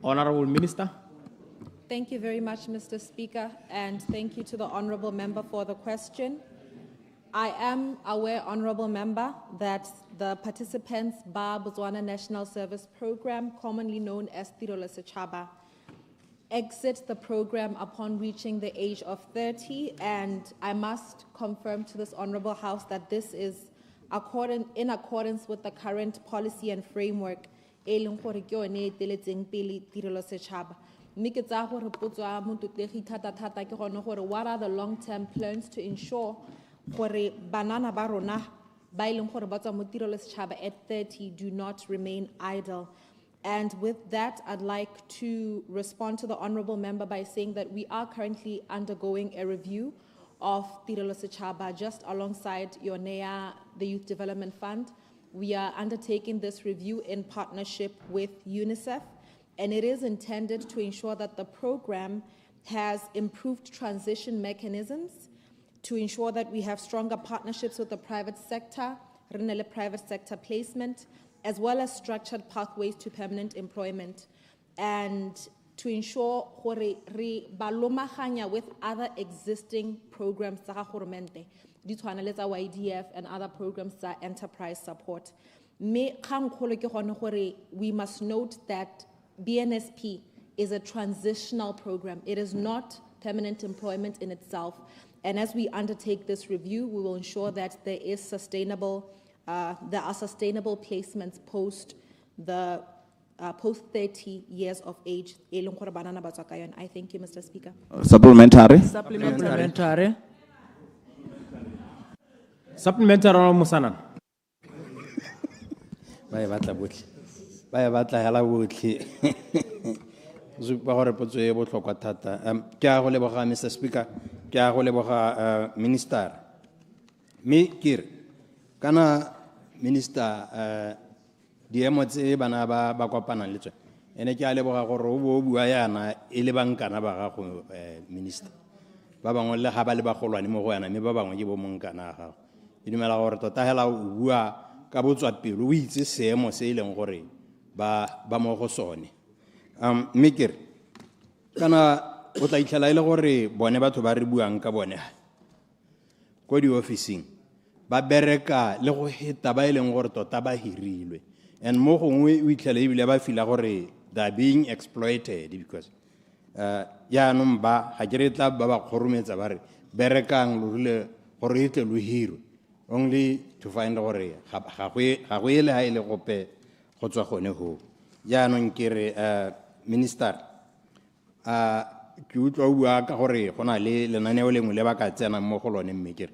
Honorable Minister. Thank you very much, Mr. Speaker, and thank you to the Honorable Member for the question. I am aware, Honorable Member, that the participants by Botswana National Service Program, commonly known as 𝗤𝗨𝗘𝗦𝗧𝗜𝗢𝗢𝗡, exit the program upon reaching the age of 30, and I must confirm to this Honorable House that this is in accordance with the current policy and framework. What are the long-term plans to ensure banana barona at 30 do not remain idle? And with that, I'd like to respond to the Honorable Member by saying that we are currently undergoing a review of 𝗤𝗨𝗘𝗦𝗧𝗜𝗢𝗢 just alongside YONEA, the Youth Development Fund. We are undertaking this review in partnership with UNICEF, and it is intended to ensure that the program has improved transition mechanisms, to ensure that we have stronger partnerships with the private sector, private sector placement, as well as structured pathways to permanent employment, and to ensure re balomaganya with other existing programs YDF and other programs that enterprise support. We must note that BNSP is a transitional program. It is not permanent employment in itself. And as we undertake this review, we will ensure that there are sustainable placements post 30 years of age. I thank you, Mr. Speaker. Supplementary. Supplementary. Supplementary, Musanan. Bye, batla hela botlhe. Zupa gore potso e botlhokwa thata. Ke a go leboga Mr. Speaker, ke a go leboga Minister. Me kire kana Minister diemo tse bana ba kopana le tsone. Ene ke a leboga gore o bo bua yana e le bankana ba gago Minister. Ba bangwe le ga ba le bagolwane mo go yana me ba bangwe ke bo monkana gago. Ke dumela gore tota hela o bua ka botswa pelo o itse seemo se ileng gore ba mo go sone. Mikir kana o tla itlhela ile gore bone batho ba re buang ka bone ko di officing ba bereka le go heta ba ileng gore tota ba hirilwe, and mo gongwe o itlhela ebile ba fila gore they are being exploited because ya no ba ga ke re tla ba kgorometsa ba re berekang lo rile gore e tle lo hirwe only to find gore ga go ile ha ile gope go tswa gone ho. Ya no nkere Minister ke utlwa o bua ka gore go na le lenaneo lengwe le ba ka tsena mo go lone mme kere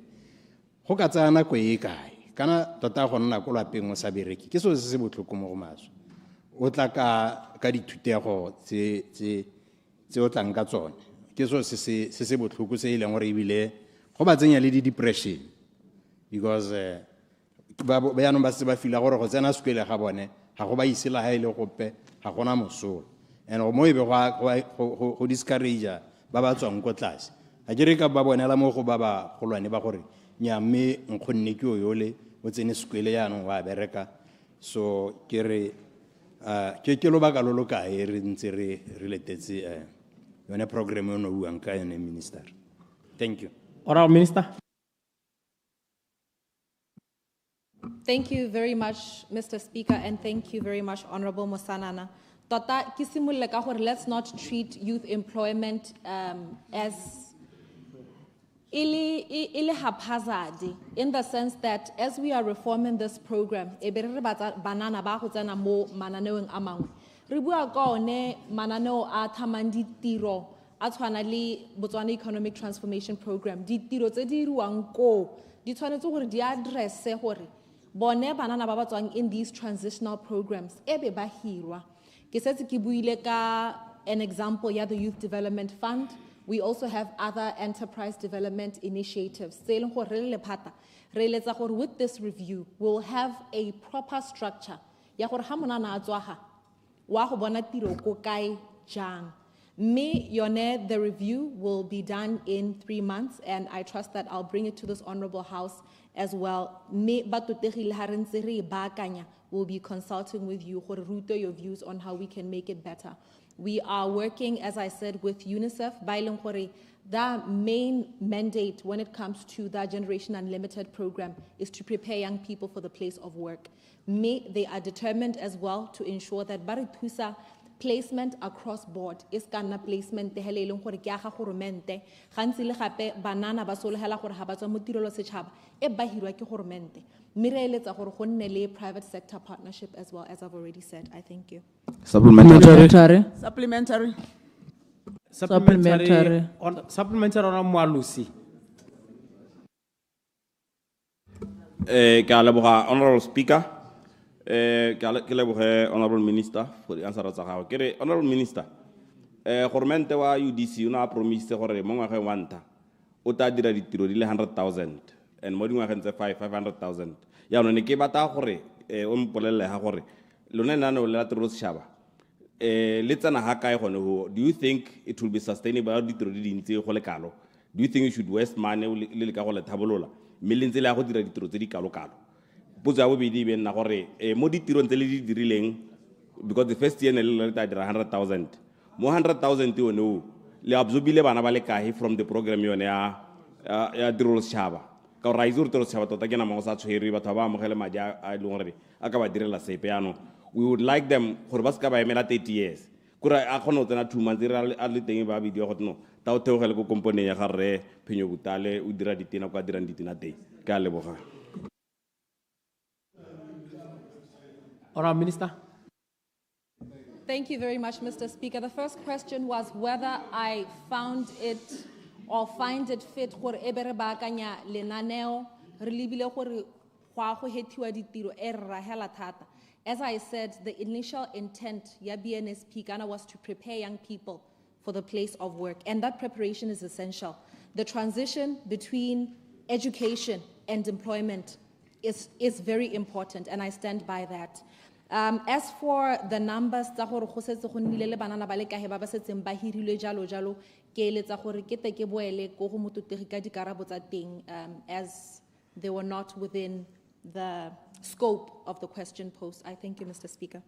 go ka tsana go e kae kana tota go nna go lapeng o sa bereki ke so se botlhoko mo go maswa o tla ka dithutego tse o tlang ka tsone ke so se botlhoko se ileng gore ebile go ba tsenya le di depression because ba yanong ba se ba fila gore go tsena sekole ga bone ga go ba isela ha ile gope ga gona mosola, and mo e be go discourage ba ba tswang ko tlase a ke re ka ba bonela mo go ba ba golwane ba gore nya mme nkgonne ke o yole o tsene sekole yanong wa bereka. So ke re ke lo ba ka lo ka e re ntse re letetse yone program no buang ka yone Minister. Thank you. Honorable Minister. Thank you very much, Mr. Speaker, and thank you very much, Honorable Mosanana. Tota, let's not treat youth employment as Ili haphazard in the sense that as we are reforming this program, e be re batla banana ba go tsena mo mananeong a mangwe. Re bua ka one mananeo a thamang ditiro a tshwana le Botswana Economic Transformation Program. Ditiro tse di ruang ko di tshwanetse gore di addresse gore bone banana ba ba tswang in these transitional programs e be ba hirwa. Ke setse ke buile ka an example ya the Youth Development Fund. We also have other enterprise development initiatives. With this review, we'll have a proper structure. The review will be done in 3 months, and I trust that I'll bring it to this honorable house as well. We'll be consulting with you, your views on how we can make it better. We are working, as I said, with UNICEF. The main mandate when it comes to the Generation Unlimited program is to prepare young people for the place of work. They are determined as well to ensure that Baritusa placement across board is kana placement te hele ileng gore ke aga goromente gantsi le gape banana ba solegela gore ha ba tswa mo tirelo setšhaba e ba hirwa ke goromente mme re eletsa gore go nne le private sector partnership as well, as I've already said. I thank you. Supplementary. Supplementary. Supplementary on Mwalusi. Ke a leboga Honorable Speaker. Ke leboge Honorable Minister for the answer tsa gago. Ke re Honorable Minister, government wa UDC una promise gore mo ngwageng wa nta o ta dira ditiro di le 100,000 and mo dingwageng tse 500,000. Ya no ne ke bata gore o mpolelle ha gore lona nana o le latiro setšhaba le tsena ha kae gone ho. Do you think it will be sustainable ditiro di dintse go le kalo? Do you think you should waste money le ka go le thabolola millions le ya go dira ditiro tse di kalo kalo? Potso ya bobedi be nna gore mo ditirong tse le di dirileng, because the first year ne le ta dira 100,000 mo 100,000 yone o le absorbile bana ba le kae from the program yone ya tirelo setšhaba ka ra itse gore tirelo setšhaba tota ke na mo sa tshwere batho ba amogele madi a leng gore a ka ba direla sepe yano. We would like them gore ba ska ba emela 30 years kore a khona go tsena 2 months a le teng ba bidio go tno ta o theogele go company ya ga re Phenyo Butale o dira ditena kwa dirang ditena teng. Ke a leboga. Honourable Minister. Thank you very much, Mr. Speaker. The first question was whether I found it or find it fit gore e be re baakanya lenaneo re lebile gore gwa go hethiwa ditiro e re rahela thata. As I said, the initial intent ya BNSP kana was to prepare young people for the place of work, and that preparation is essential. The transition between education and employment is very important, and I stand by that. As for the numbers, as they were not within the scope of the question posed. I thank you, Mr. Speaker.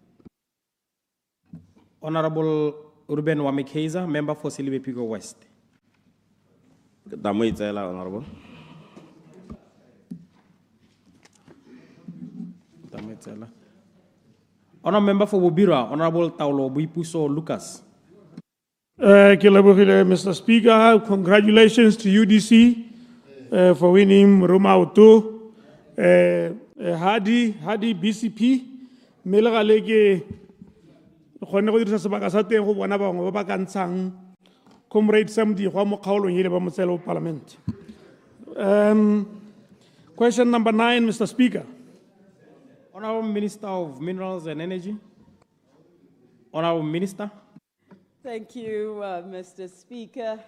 Honorable Ruben Wamekeza, member for Silibepiko West. Honorable. Honorable member for Bubira, Honorable Taulo Buipuso Lucas. Mr. Speaker, congratulations to UDC for winning Roma Auto. Hadi BCP, Melagalege, Honorable Sabakasate, who one of our Babakan Comrade Samdi, Homo in Yellow Parliament. Question number 9, Mr. Speaker. Honorable Minister of Minerals and Energy. Honorable Minister. Thank you, Mr. Speaker.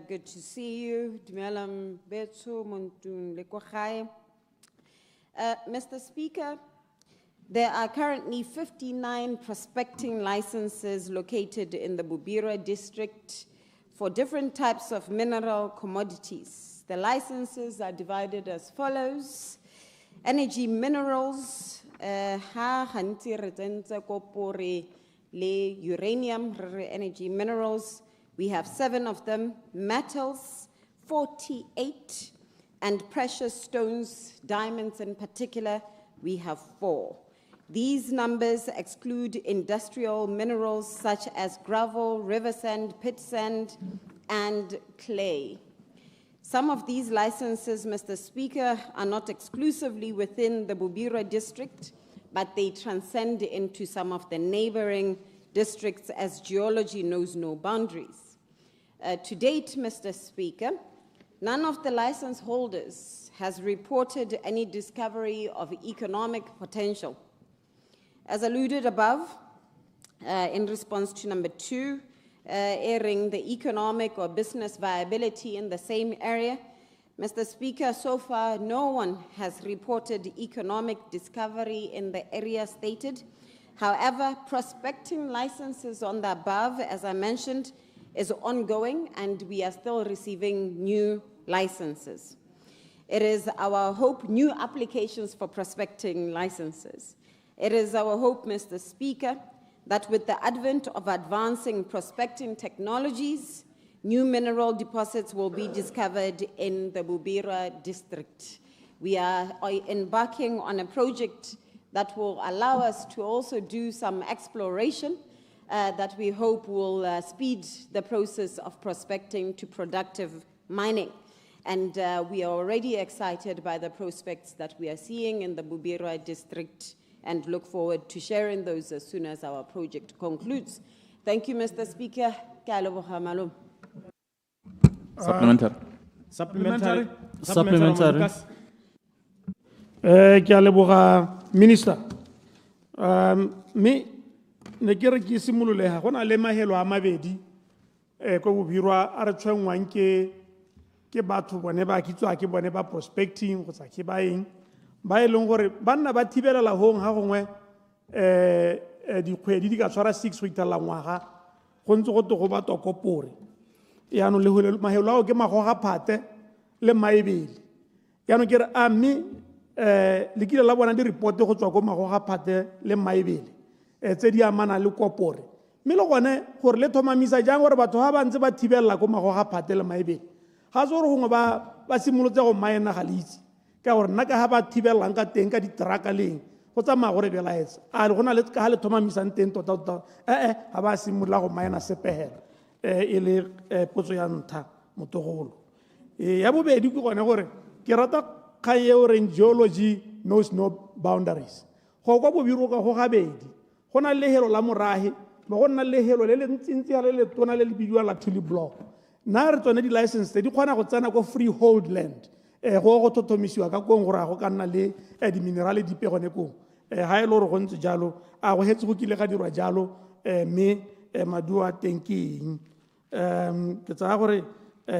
Good to see you. Dumelang Betsu Montun Lekwakhai. Mr. Speaker, there are currently 59 prospecting licenses located in the Bubira district for different types of mineral commodities. The licenses are divided as follows. Energy minerals, uranium, energy minerals, we have 7 of them. Metals, 48. And precious stones, diamonds in particular, we have 4. These numbers exclude industrial minerals such as gravel, river sand, pit sand, and clay. Some of these licenses, Mr. Speaker, are not exclusively within the Bubira district, but they transcend into some of the neighboring districts as geology knows no boundaries. To date, Mr. Speaker, none of the license holders has reported any discovery of economic potential. As alluded above, in response to number 2, airing the economic or business viability in the same area, Mr. Speaker, so far no one has reported economic discovery in the area stated. However, prospecting licenses on the above, as I mentioned, is ongoing and we are still receiving new licenses. It is our hope, new applications for prospecting licenses. It is our hope, Mr. Speaker, that with the advent of advancing prospecting technologies, new mineral deposits will be discovered in the Bubira district. We are embarking on a project that will allow us to also do some exploration that we hope will speed the process of prospecting to productive mining. And we are already excited by the prospects that we are seeing in the Bubira district and look forward to sharing those as soon as our project concludes. Thank you, Mr. Speaker. Supplementary. Supplementary. Supplementary. Ke a leboga Minister. Me ne ke re ke simololega go na le mahelo a mabedi ko Bubirwa a re tshwengwang ke batho bone ba kitswa ke bone ba prospecting go tsa ke baeng ba e leng gore ba nna ba thibelela hong ha gongwe dikgwedi di ka tshwara 6 go itala ngwaga go ntse go go ba tokopore yaanong le mahelo ao ke magoga phate le maebele yaanong ke re a mme le kile la bona di report go tswa go magoga phate le maebele tse di amana le kopore mme le gone gore le thomamisa jang gore batho ha ba ntse ba thibelela go magoga phate le maebele ga se gore gongwe ba simolotse go maena ga le itse ka gore nna ka ha ba thibelelang ka teng ka diteraka leng go tsamaya gore belaetsa a le go na le ka ha le thomamisang teng tota ga ba simolola go maena sepegela e le potso ya ntlha motogolo ya bobedi ke gone gore ke rata kgang e o reng geology knows no boundaries go kwa Bobiro ka go gabedi go na le lehelo la morage ba go nna lehelo le le ntsintsi le le tona le le bidiwa la Thuli block na re tsone di license di kgona go tsena go freehold land go thothomisiwa ka kong gore go ka nna le di minerale di pegone kong ha e le gore go ntse jalo a go hetse go kile ga dirwa jalo me maduo a teng ke eng ke tsaya gore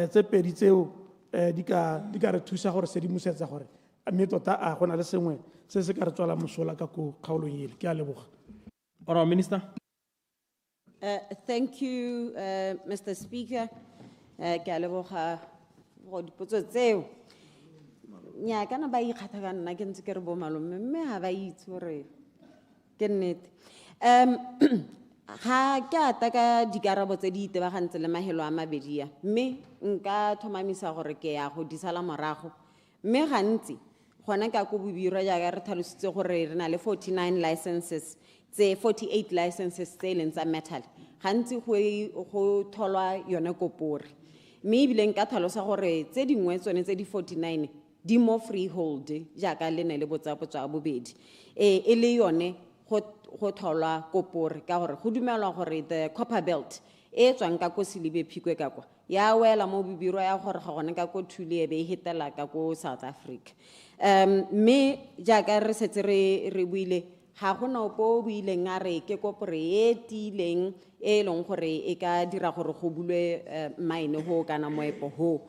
tse pedi tseo di ka re thusa gore se di musetsa gore mme tota a gona le sengwe se se ka re tswala mosola ka ko kgaolong ele ke a leboga Ora Minister. Thank you, Mr. Speaker. Ke a leboga go dipotso tseo nya kana ba ikgatha ka nna ke ntse ke re bo malome mme ha ba itse gore ke nnete ga ke ata ka dikarabo tse di itebagantse le mahelo a mabedi ya mme nka thomamisa gore ke ya go disala morago mme gantsi gona ka go Bubirwa jaaka re tlhalositse gore re na le 49 licenses tse 48 licenses tse leng tsa metal gantsi go tholwa yone kopore mme ebile nka tlhalosa gore tse dingwe tsone tse di 49 di mo freehold jaaka le ne le botsa bobedi e le yone go tholwa kopore ka gore go dumelwa gore the copper belt e tswang ka ko Silibe Phikwe ka kwa ya wela mo Bubirwa ya gore ga gone ka ko Thuli e be e hitela ka ko South Africa mme jaaka re setse re buile ga gona opo buileng a re ke kopore e tileng e leng gore e ka dira gore go bulwe mine ho kana moepo ho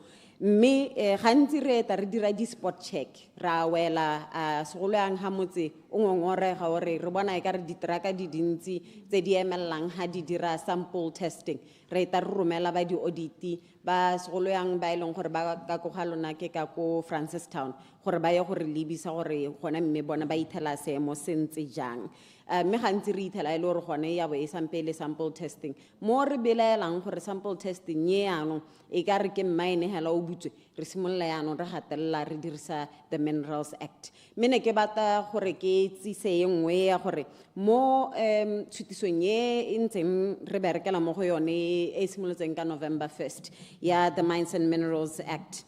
mme gantsi re eta re dira di spot check ra wela segolo yang ha motse o ngongorega gore re bona e ka re ditraka di dintsi tse di emelang ha di dira sample testing re eta re romela ba di auditi ba segolo yang ba ileng gore ba ka go ga lona ke ka ko Francistown gore ba ye gore lebisa gore gona mme bona ba ithela seemo sentse jang mme gantsi re ithela ile gore gone ya bo e sampele sample testing mo re belaelang gore sample testing ye ano e ka re ke mine hela o butswe re simolla yana re gatelela re dirisa the Minerals Act mene ke bata gore ke tsise engwe ya gore mo tshutisong ye ntseng re berekela mo go yone e simolotseng ka November 1st ya the Mines and Minerals Act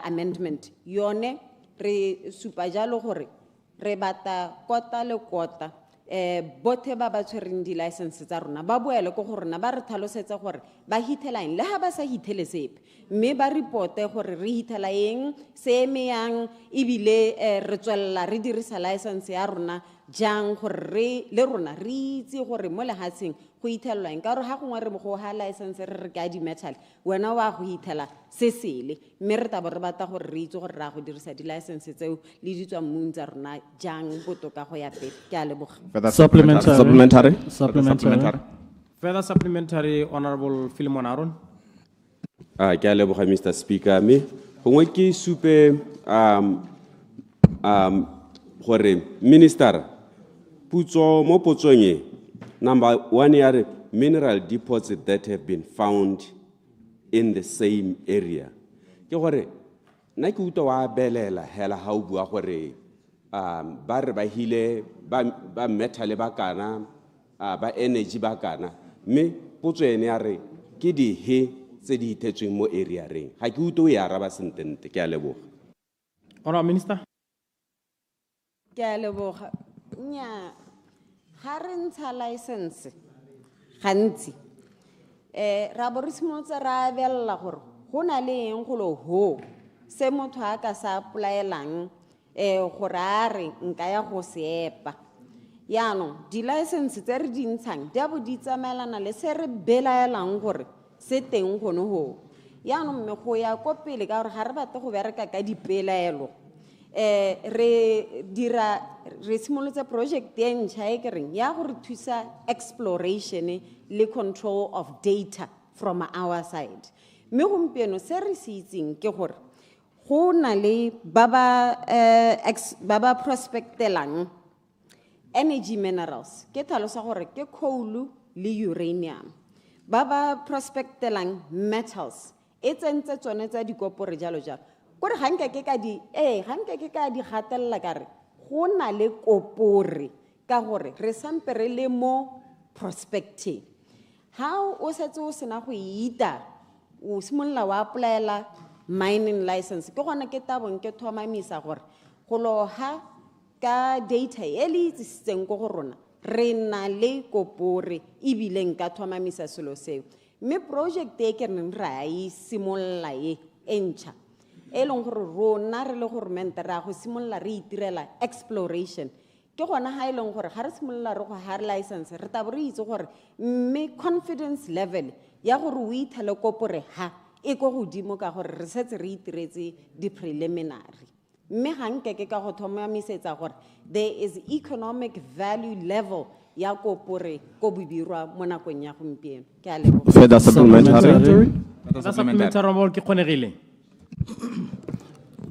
amendment yone re supa jalo gore re bata kota le kota bothe ba ba tshwereng di-license tsa rona ba boele ko go rona ba re tlhalosetsa gore ba hithela eng le ha ba sa hithele sepe mme ba reporte gore re hithela eng se eme yang ebile re tswelela re dirisa license ya rona jang gore le rona re itse gore mo lehatsheng go hithelwa eng ka gore ha gongwe re mo go ha license re re ka di-metal wena wa go hithela se sele mme re tabo re bata gore re itse gore ra go dirisa di-license tseo le ditswammung tsa rona jang botoka go ya pele ke a leboga. Supplementary. Further supplementary, Honorable Philemon Aaron. Ke a leboga Mr. Speaker. Me gongwe ke supe gore minister putso mo potsong e number 1 ya re mineral deposits that have been found in the same area ke gore na ke utlwa wa belela hela ha o bua gore ba re ba hile ba metal ba kana ba energy ba kana me potso ene ya re ke di he tse di ithetsweng mo area reng ha ke utlwe ya araba sentente ke a leboga. Honorable Minister. Ke a leboga nya ha re ntsha license gantsi ra bo re simolotse ra belela gore go na le eng go lo ho se motho a ka sa apply-elang gore a re nka ya go seepa yaanong di-license tse re di ntshang di a bo di tsamaelana le se re belaelang gore se teng gone go yaanong mme go ya ko pele ka gore ga re batle go bereka ka dipelaelo re simolotse project e ntšha e kereng ya gore thusa exploration le control of data from our side mme gompieno se re se itseng ke gore go na le ba ba prospectelang energy minerals ke tlhalosa gore ke coal le uranium ba ba prospectelang metals e tsentse tsone tsa dikopore jalo jalo gore ga nke ke ka di gatelela ka re go na le kopore ka gore re sampe re le mo prospecting ha o setse o sena go ita o simolola wa apply-ela mining license ke gona ke tabong ke thomamisa gore go loha ka data e le itsisitseng ko go rona re na le kopore ebile nka thomamisa selo seo mme project e ke reng ra e simolola e ntšha e leng gore rona re le government ra go simolola re itirela exploration ke gona ha e leng gore ga re simolola re go ha license re tabo re itse gore mme confidence level ya gore o ithele kopore ha e go godimo ka gore re setse re itiretse di-preliminary mme ga nkeke ka go thomamisetsa gore there is economic value level ya kopore ko bobirwa mo nakong ya gompieno ke a leboga. Further supplementary. Ke kgonegile.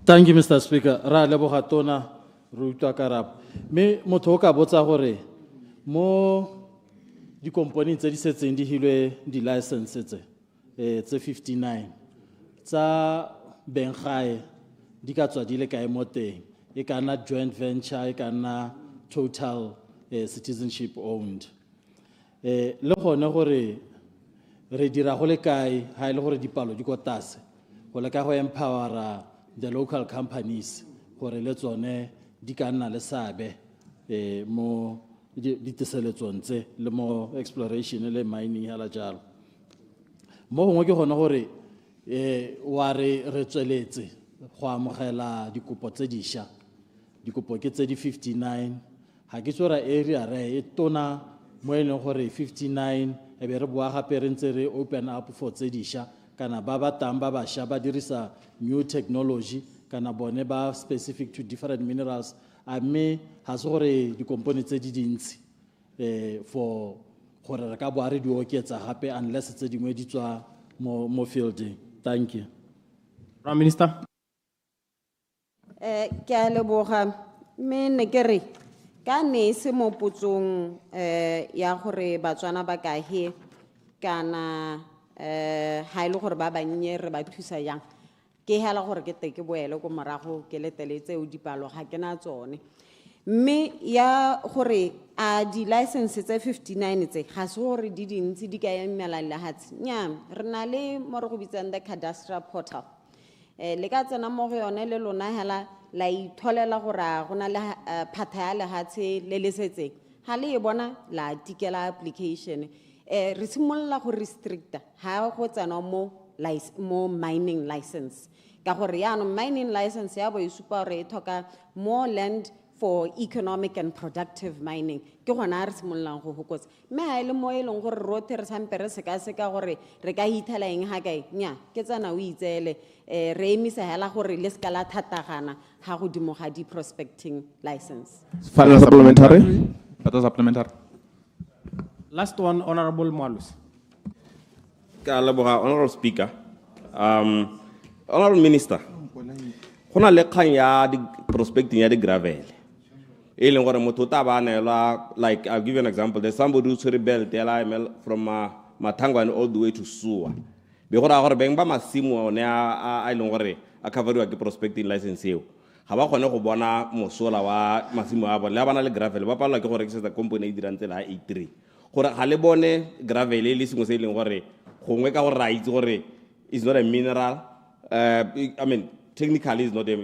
Thank you, Mr. Speaker. Ra leboga tona re utlwa karabo mme motho o ka botsa gore mo di-company tse di setseng di hilwe di-license tse 59 tsa bengae di ka tswa di le kae mo teng e ka nna joint venture e ka nna total citizenship owned le gone gore re dira go le kae ha ile gore dipalo di go tase go le ka go empowera the local companies gore le tsone di ka nna le sabe mo diteseletsong tse le mo exploration le mining hala jalo mo gongwe ke gona gore wa re tsweletse go amogela dikopo tse dišwa dikopo ke tse di 59 ha ke tsora area re e tona mo e leng gore 59 e be re boa gape re ntse re open up for tse dišwa kana ba batang ba bašwa ba dirisa new technology kana bone ba specific to different minerals a mme ha se gore dikompone tse di dintsi for gore re ka boa re di oketsa gape unless tse dingwe di tswa mo fielding. Thank you. Prime Minister. Ke a leboga mme ne ke re ka ne se mo potsong ya gore batswana ba ka he kana ha ile gore ba bannye re ba thusa yang ke hela gore ke te ke boele go morago ke leteletse o dipalo ga ke na tsone mme ya gore a di license tse 59 tse ga se gore di dintsi di ka emela le hatsi nya re na le mo re go bitsang the cadastral portal Le ka tsena mo go yone le lona hela la itholela gore a gona le phata ya lehatshe le le setseng. Ha le e bona la tikela application. Re simolola go restricta ha go tsena mo mining license. Ka gore yaanong mining license ya bo e supa gore e tlhoka more land for economic and productive mining. Ke gona re simololang go hokotsa. Mme ha ele mo e leng gore rotlhe re sampe re seka gore re ka ithela eng ha kae. Nya ke tsana o itseele re emisa hela gore le ska la thatagana ha go dimo ga di prospecting license. Final supplementary. That was supplementary. Last one, Honorable Mwalus. Honorable Speaker, Honorable Minister, hona le kgang ya di prospecting ya di gravel. Like I'll give you an example. There's somebody who's rebelled from Matangwan all the way to Suwa. Because our bank ba masimo ne a ilongore a cover wa prospecting license eo. Ha ba khone go bona mosola wa masimo a bona le bana le gravel ba pala ke go rekisa company e dirang tsela 83. Gore ga le bone gravel le sengwe se ileng gore gongwe ka go right gore is not a mineral. I mean technically is not a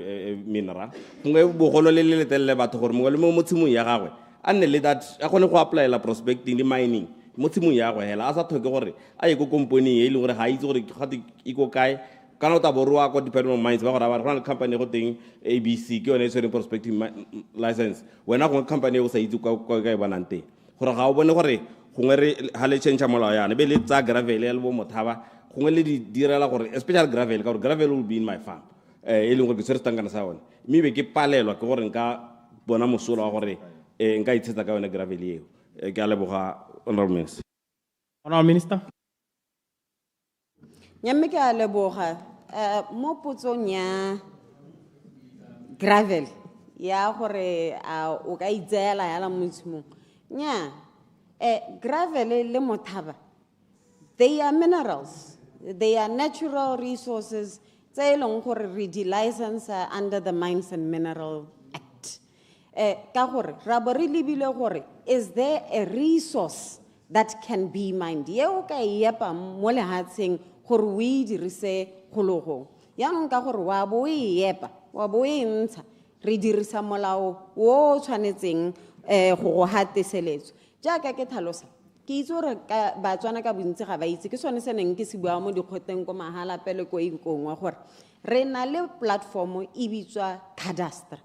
mineral. Gongwe bogolo le le telle batho gore mongwe le mo motshimong ya gagwe a nne le that a khone go apply la prospecting le mining. Motshimong ya gagwe hela a sa thoke gore a ye go company e leng gore ga itse gore gate e go kae kana o ta borwa go Department of Mines ba gore ba rona company go teng ABC ke yone e tshwereng prospecting license wena go company e go sa itse ka e bonang teng gore ga o bone gore gongwe re ha le change molao yana be le tsa gravel ya le bo mothaba gongwe le di direla gore especially gravel ka gore gravel will be in my farm e leng gore ke tshwere tangana sa one mme be ke palelwa ke gore nka bona mosola wa gore nka itsetsa ka yone gravel eo ke a leboga Honorable Minister. Honorable Minister. Nyamme ke a leboga mo potsong ya gravel ya gore o ka itseela ya la motshimong nya gravel le mothaba they are minerals, they are natural resources tse eleng gore re di license under the Mines and Mineral Act. Ka gore ra bo re lebile gore is there a resource that can be mined yeo ka epa mo lehatsheng gore o e dirise kgologong yaanong ka gore wa bo e epa wa bo e ntsha re dirisa molao o tshwanetseng go go hatiseletso jaaka ke tlhalosa ke itse gore batswana ka bontsi ga ba itse ke sone se neng ke se bua mo dikgoteng ko mahala pele ko inkongwa gore re na le platform e bitswa cadastre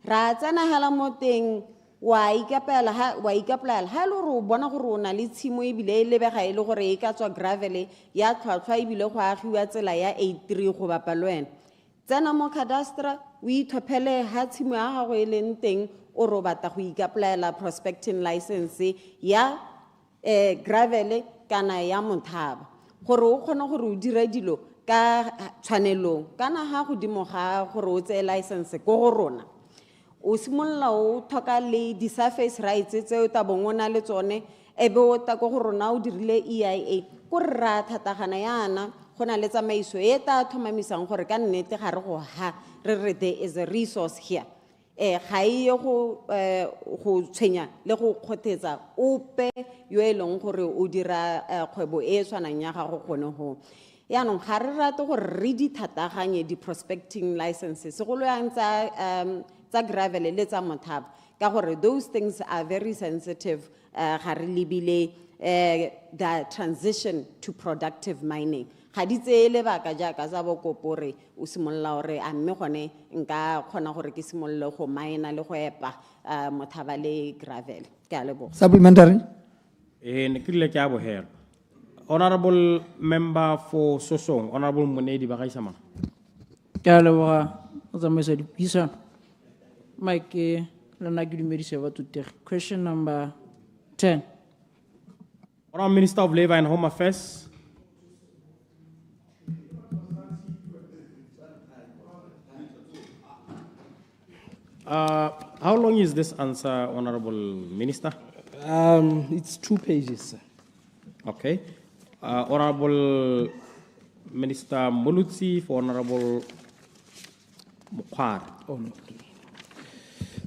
ra tsena hela mo teng wa ikapela ha le re o bona gore o na le tshimo e bile e lebega e le gore e ka tswa gravel ya tlhwatlhwa e bile go agiwa tsela ya 83 go bapa le wena tsena mo cadastre o ithophele ha tshimo ya gago e leng teng o re o batla go ikapela prospecting license ya gravel kana ya mothaba gore o kgone gore o dire dilo ka tshwanelong kana ha godimo ga gore o tseye license ko go rona o simolla o thoka le di surface rights tse o ta bongona le tsone ebe o ta go rona o dirile EIA go ra thatagana yana gona le tsamaiso e ta thomamisang gore ka nnete ga re go ha re re there is a resource here ga ie go tshwenya le go kgothetsa ope yo e leng gore o dira kgwebo e tshwanang ya gago gone go yaanong ga re rate gore re di thataganye di prospecting licenses segolo yang tsa gravel le tsa mothaba ka gore those things are very sensitive ga re lebile the transition to productive mining ga di tseye lebaka jaaka tsa bokopore o simolola gore a mme gone nka kgona gore ke simolole go mine le go epa mothaba le gravel ke a leboga Supplementary. Ne ke rile ke a bohelo. Honorable Member for Sosong, Honorable Monedi Bagaisama. Ke a leboga o tsamaisa dipuisano Mike lana ke dumedise batho teng. Question number 10. Honorable Minister of Labor and Home Affairs. How long is this answer, Honorable Minister? It's 2 pages, sir. Okay. Honorable Minister Molutsi for Honorable Mukhar. Oh, no.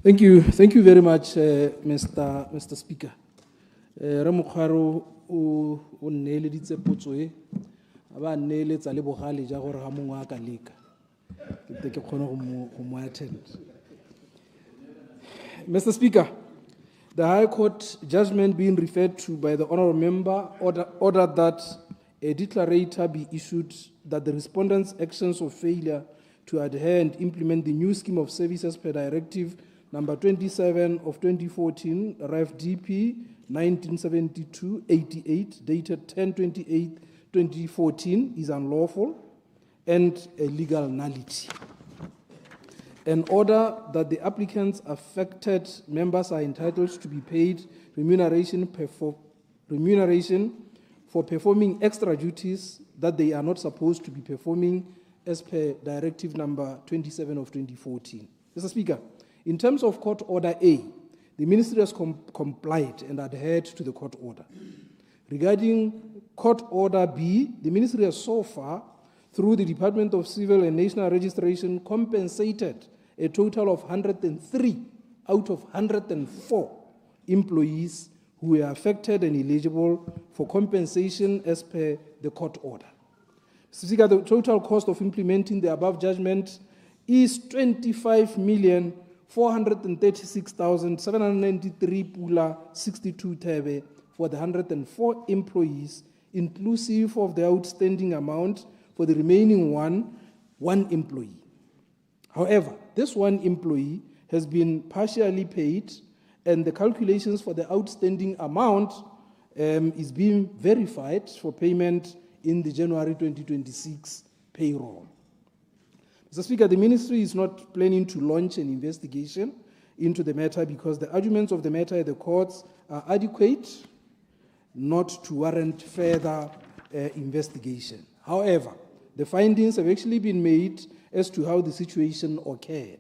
Thank you very much, Mr. Speaker. Ramukharo o neeleditse potso e ba nneeletsa le bogale ja gore ga mongwe a ka leka ke tle ke kgone go mo attend. Mr. Speaker, the High Court judgment being referred to by the honourable member ordered that a declarator be issued that the respondent's actions of failure to adhere and implement the new scheme of services per Directive number 27 of 2014, Ref DP 1972-88, dated 10/28/2014, is unlawful and a legal nullity. An order that the applicants' affected members are entitled to be paid remuneration for performing extra duties that they are not supposed to be performing as per Directive number 27 of 2014. Mr. Speaker, in terms of Court Order A, the Ministry has complied and adhered to the court order. Regarding Court Order B, the Ministry has so far, through the Department of Civil and National Registration, compensated a total of 103 out of 104 employees who were affected and eligible for compensation as per the court order. Mr. Speaker, the total cost of implementing the above judgment is 25,436,793 pula 62 tebe for the 104 employees, inclusive of the outstanding amount for the remaining one employee. However, this one employee has been partially paid, and the calculations for the outstanding amount is being verified for payment in the January 2026 payroll. Mr. Speaker, the Ministry is not planning to launch an investigation into the matter because the arguments of the matter at the courts are adequate not to warrant further investigation. However, the findings have actually been made as to how the situation occurred.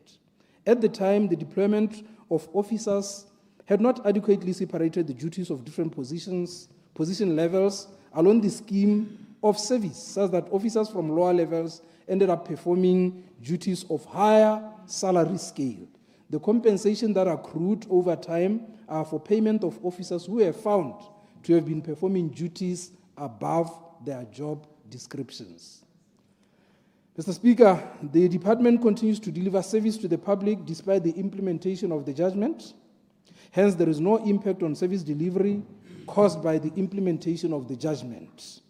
At the time, the deployment of officers had not adequately separated the duties of different position levels along the scheme of service, such that officers from lower levels ended up performing duties of higher salary scale. The compensation that accrued over time are for payment of officers who were found to have been performing duties above their job descriptions. Mr. Speaker, the department continues to deliver service to the public despite the implementation of the judgment. Hence, there is no impact on service delivery caused by the implementation of the judgment.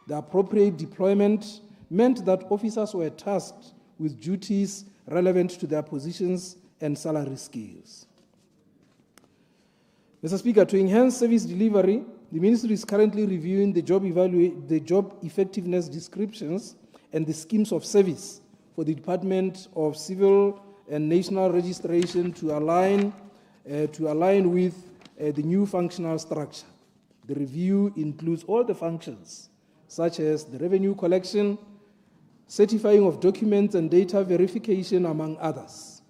The appropriate deployment meant that officers were tasked with duties relevant to their positions and salary scales. Mr. Speaker, to enhance service delivery, the Ministry is currently reviewing the job effectiveness descriptions and the schemes of service for the Department of Civil and National Registration to align with the new functional structure. The review includes all the functions, such as the revenue collection, certifying of documents and data verification, among others.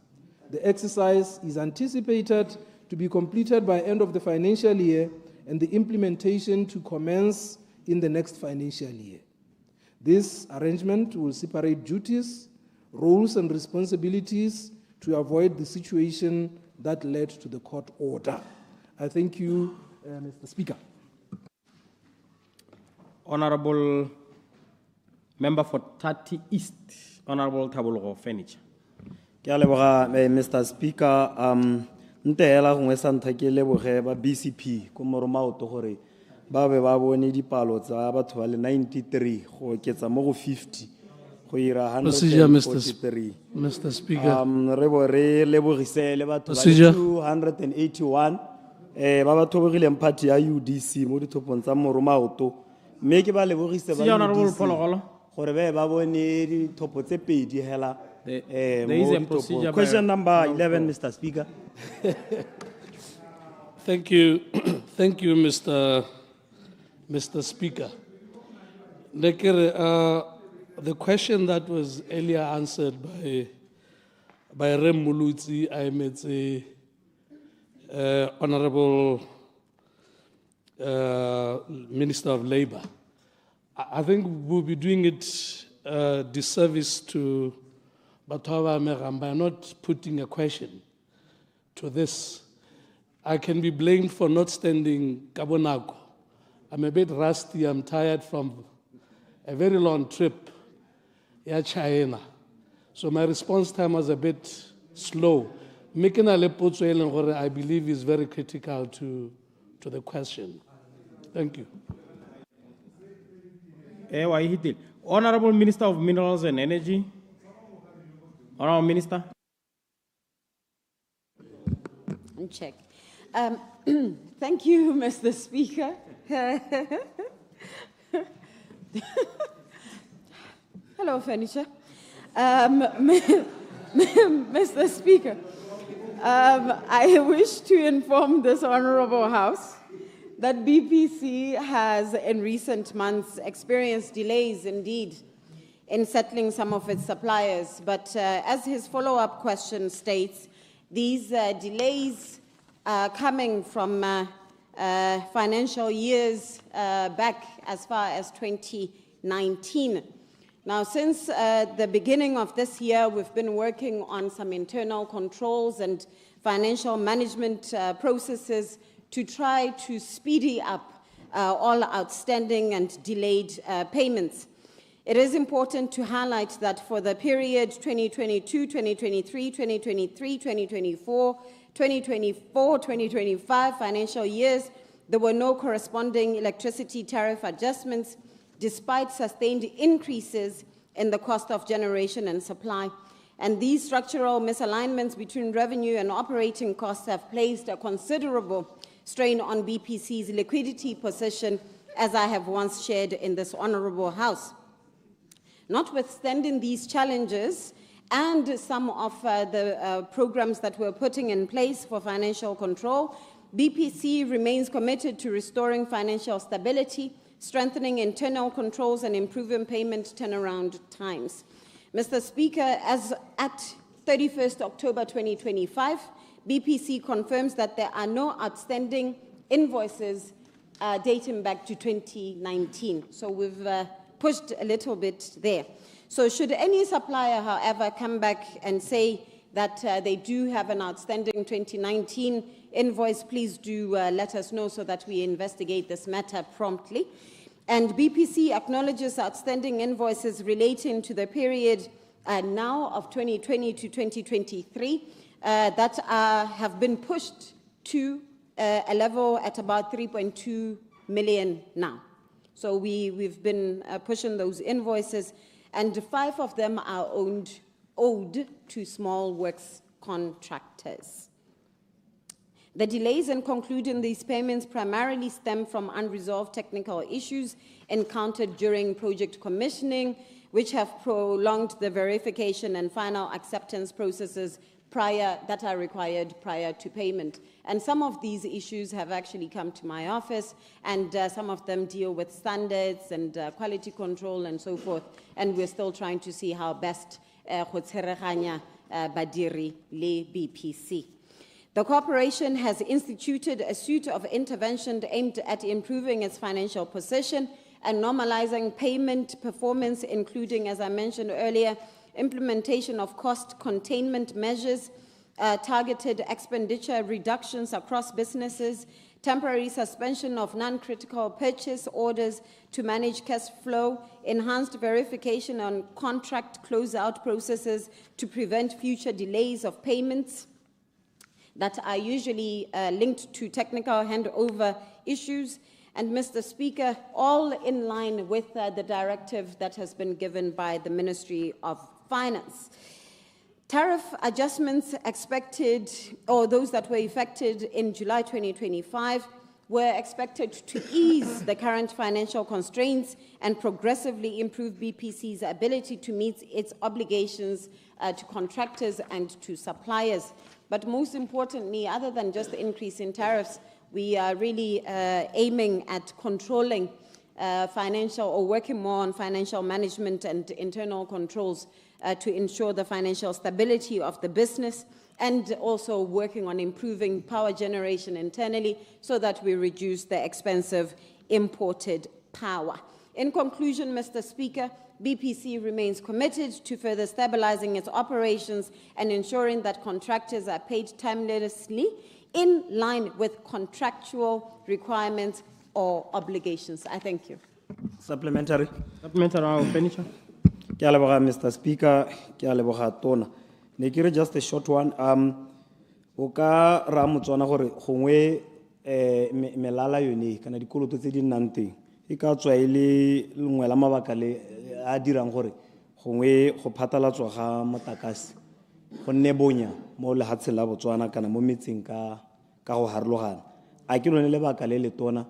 The exercise is anticipated to be completed by end of the financial year and the implementation to commence in the next financial year. This arrangement will separate duties, roles, and responsibilities to avoid the situation that led to the court order. I thank you, Mr. Speaker. Honorable Member for 30 East, Honorable Tabologo Furniture. Mr. Speaker, ntela gongwe santha ke leboge ba BCP ko moromao to gore ba be ba bone dipalo tsa batho ba le 93 go ketsa mo go 50 go ira 143. Mr. Speaker. Re bo re lebogise le batho ba 281 ba ba thobogileng party ya UDC mo dithopong tsa moromao to me ke ba lebogise ba UDC gore ba bone dithopo tse pedi hela. There is a procedure. Question number 11, Mr. Speaker. Thank you, Mr. Speaker. The question that was earlier answered by Rem Mulutsi, I made a Honorable Minister of Labor. I think we'll be doing it disservice to Batawa Meram by not putting a question to this. I can be blamed for not standing Kabonako. I'm a bit rusty, I'm tired from a very long trip in China. So my response time was a bit slow. Making a lepotso I believe is very critical to the question. Thank you. Honorable Minister of Minerals and Energy. Honorable Minister. Check. Thank you, Mr. Speaker. Hello, Furniture. Mr. Speaker, I wish to inform this Honorable House that BPC has in recent months experienced delays indeed in settling some of its suppliers. But as his follow-up question states, these delays are coming from financial years back as far as 2019. Now, since the beginning of this year, we've been working on some internal controls and financial management processes to try to speedy up all outstanding and delayed payments. It is important to highlight that for the period 2022, 2023, 2023, 2024, 2024, 2025 financial years, there were no corresponding electricity tariff adjustments despite sustained increases in the cost of generation and supply. And these structural misalignments between revenue and operating costs have placed a considerable strain on BPC's liquidity position, as I have once shared in this Honorable House. Notwithstanding these challenges and some of the programs that we're putting in place for financial control, BPC remains committed to restoring financial stability, strengthening internal controls, and improving payment turnaround times. Mr. Speaker, as at 31st October 2025, BPC confirms that there are no outstanding invoices dating back to 2019. So we've pushed a little bit there. So should any supplier, however, come back and say that they do have an outstanding 2019 invoice, please do let us know so that we investigate this matter promptly. And BPC acknowledges outstanding invoices relating to the period now of 2020 to 2023 that have been pushed to a level at about 3.2 million now. So we've been pushing those invoices, and 5 of them are owed to small works contractors. The delays in concluding these payments primarily stem from unresolved technical issues encountered during project commissioning, which have prolonged the verification and final acceptance processes that are required prior to payment. And some of these issues have actually come to my office, and some of them deal with standards and quality control and so forth, and we're still trying to see how best go tshwaraganya badiri le BPC. The corporation has instituted a suite of interventions aimed at improving its financial position and normalizing payment performance, including, as I mentioned earlier, implementation of cost containment measures, targeted expenditure reductions across businesses, temporary suspension of non-critical purchase orders to manage cash flow, enhanced verification on contract closeout processes to prevent future delays of payments that are usually linked to technical handover issues. And Mr. Speaker, all in line with the directive that has been given by the Ministry of Finance. Tariff adjustments expected, or those that were effected in July 2025, were expected to ease the current financial constraints and progressively improve BPC's ability to meet its obligations to contractors and to suppliers. But most importantly, other than just the increase in tariffs, we are really aiming at controlling financial, or working more on financial management and internal controls to ensure the financial stability of the business, and also working on improving power generation internally so that we reduce the expensive imported power. In conclusion, Mr. Speaker, BPC remains committed to further stabilizing its operations and ensuring that contractors are paid timelessly in line with contractual requirements or obligations. I thank you. Supplementary. Supplementary on furniture. Ke a leboga, Mr. Speaker, ke a leboga tona. Ne ke re just a short one. O ka ra motswana gore gongwe melala yone kana dikoloto tse di nnang teng e ka tswa e le lengwe la mabaka le a dirang gore gongwe go phatlalatswa ga motlakase go nne bonya mo lehatsheng la Botswana kana mo metseng ka go harologana. A ke lone lebaka le letona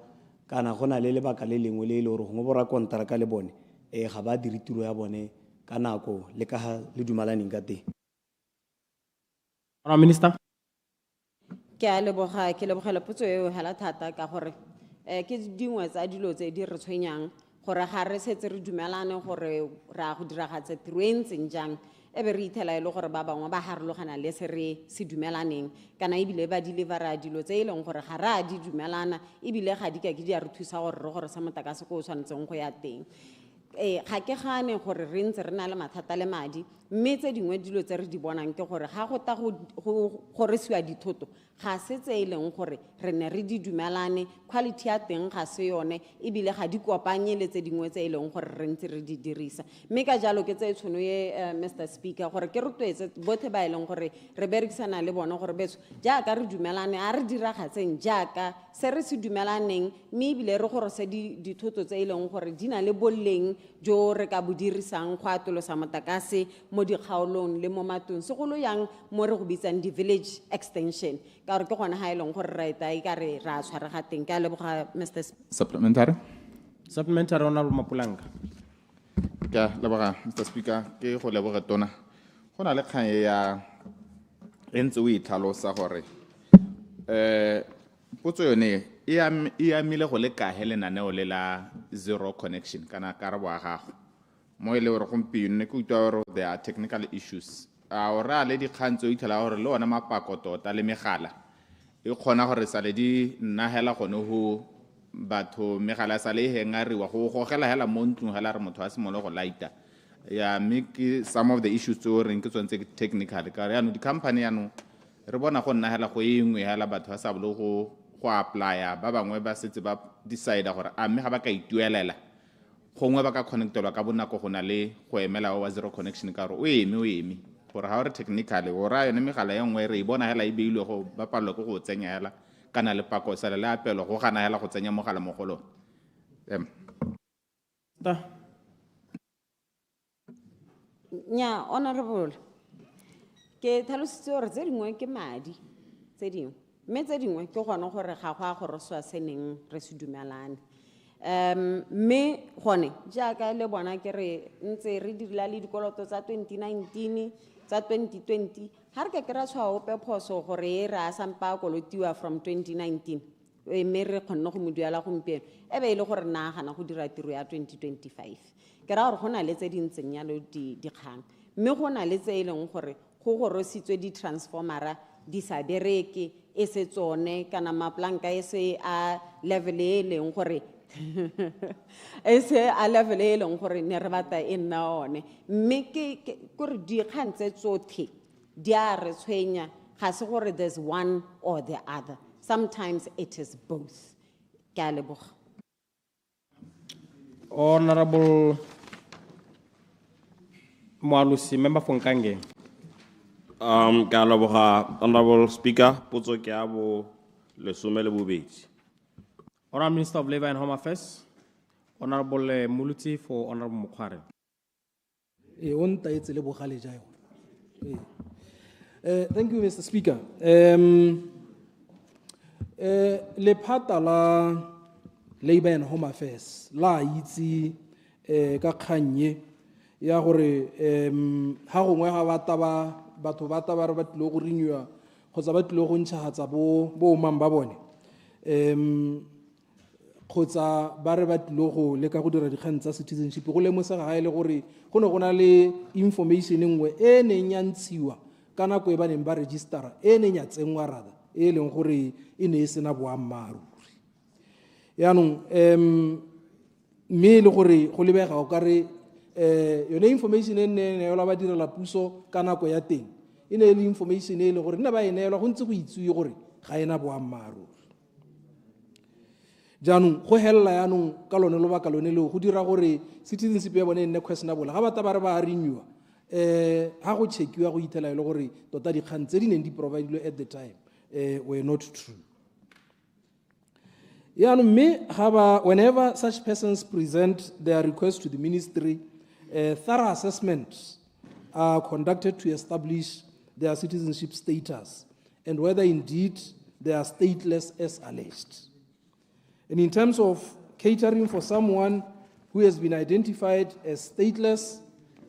kana go na le lebaka le lengwe le ile gore gongwe bora kontraka le bone ga ba dire tiro ya bone ka nako le ka le dumalaneng ka teng. Minister. Ke a lebogela potso eo hela thata ka gore ke dingwe tsa dilo tse di re tshwenyang gore ga re setse re dumelane gore ra go diragatsa tiro e ntseng jang e be re ithela e le gore ba bangwe ba harologana le se re se dumelaneng kana ebile ba delivera dilo tse e leng gore ga ra di dumelana ebile ga di ka ke di a re thusa gore sa motlakase ko o tshwanetseng go ya teng. Ga ke gane gore re ntse re na le mathata le madi mme tse dingwe dilo tse re di bonang ke gore ga go ta go resiwa dithoto ga se tse e leng gore re ne re di dumelane quality ya teng ga se yone ebile ga di kopanye le tse dingwe tse e leng gore re ntse re di dirisa mme ka jalo ke tse tshono ye Mr. Speaker gore ke rotloetse botlhe ba e leng gore re berekisana le bona gore betso jaaka re dumelane a re diragatseng jaaka se re se dumelaneng mme ebile re gore se dithoto tse e leng gore di na le boleng jo re ka bo dirisang go atolosa motlakase mo dikgaolong le mo matong segolo yang mo re go bitsang di village extension ka gore ke gona ha e leng gore ra eta e ka re ra tshwarega teng ka leboga Mr. Supplementary. Supplementary Honorable Mapulanga. Ke leboga Mr. Speaker ke go leboga tona go na le kgang ya entse o itlhalosa gore potso yone e amile go le kahe lenaneo le la zero connection kana karabo a gago mo e le gore gompieno ne ke utlwa gore there are technical issues a o ra le dikgang tse o itlhela gore le ona mapako tota le megala e kgona gore sa le di nna hela gone go batho megala sa le hengariwa go gogela hela mo ntlong hela re motho a semolo go lighta ya mme some of the issues tse reng ke tsone ke technical ka re ano di company ano re bona go nna hela go engwe hela batho ba sa bolo go apply ba bangwe ba setse ba decide gore a mme ga ba ka ituelela gongwe ba ka connectelwa ka bonako go na le go emela wa zero connection ka gore o eme gore ga o re technically o ra yone megala ya nngwe re e bona hela e beilwe go ba palelwa ke go tsenya hela kana le pako sala le apelo go gana hela go tsenya mogala mo go lone nya honorable ke tlhalositse gore tse dingwe ke madi tse dingwe mme tse dingwe ke gone gore ga go a go reswa se neng re se dumelane mme gone jaaka le bona ke re ntse re dirila le dikoloto tsa 2019 tsa 2020 ha re ka kry-a tshwao ope phoso gore e re a sampa kolotiwa from 2019 mme re kgonne go mo duela gompieno e be e le gore nagana go dira tiro ya 2025 ke ra gore go na le tse di ntseng yalo dikgang mme go na le tse e leng gore go gorositswe di-transformera di sa bereke e se tsone kana maplanka e se a level e leng gore e se a level e leng gore ne re batla e nna one mme ke gore dikgang tse tsotlhe di a re tshwenya ga se gore there's one or the other sometimes it is both ke a leboga Honorable Moalusi, member for Nkange. Ke a leboga, Honorable Speaker, potso ke a bo lesome le bobedi. Honorable Minister of Labor and Home Affairs, Honorable Muluti for Honorable Mukhare. Thank you, Mr. Speaker. Lephata la Labor and Home Affairs la itse ka kganye ya gore ha gongwe ga batho ba taba re ba tlile go renewa kgotsa ba tlile go ntshagatsa bo mang ba bone kgotsa ba re ba tlile go leka go dira dikgang tsa citizenship go lemosega ga e le gore go ne go na le information nngwe e neng ya ntshiwa ka nako e ba neng ba registera e neng ya tsengwa rada e leng gore e ne e sena boammaaruri yaanong mme le gore go lebega o ka re yone information e nne neelwa ba direla puso ka nako ya teng e ne e le information e le gore nne ba e neelwa go ntse go itsewe gore ga ena boammaaruri jaanong go hella yaanong ka lone lobaka lone leo go dira gore citizenship ya bone e nne questionable ga bata ba re ba renewa ga go checkiwa go ithela e le gore tota dikgang tse di neng di providilwe at the time were not true. Whenever such persons present their request to the ministry, thorough assessments are conducted to establish their citizenship status and whether indeed they are stateless as alleged. And in terms of catering for someone who has been identified as stateless,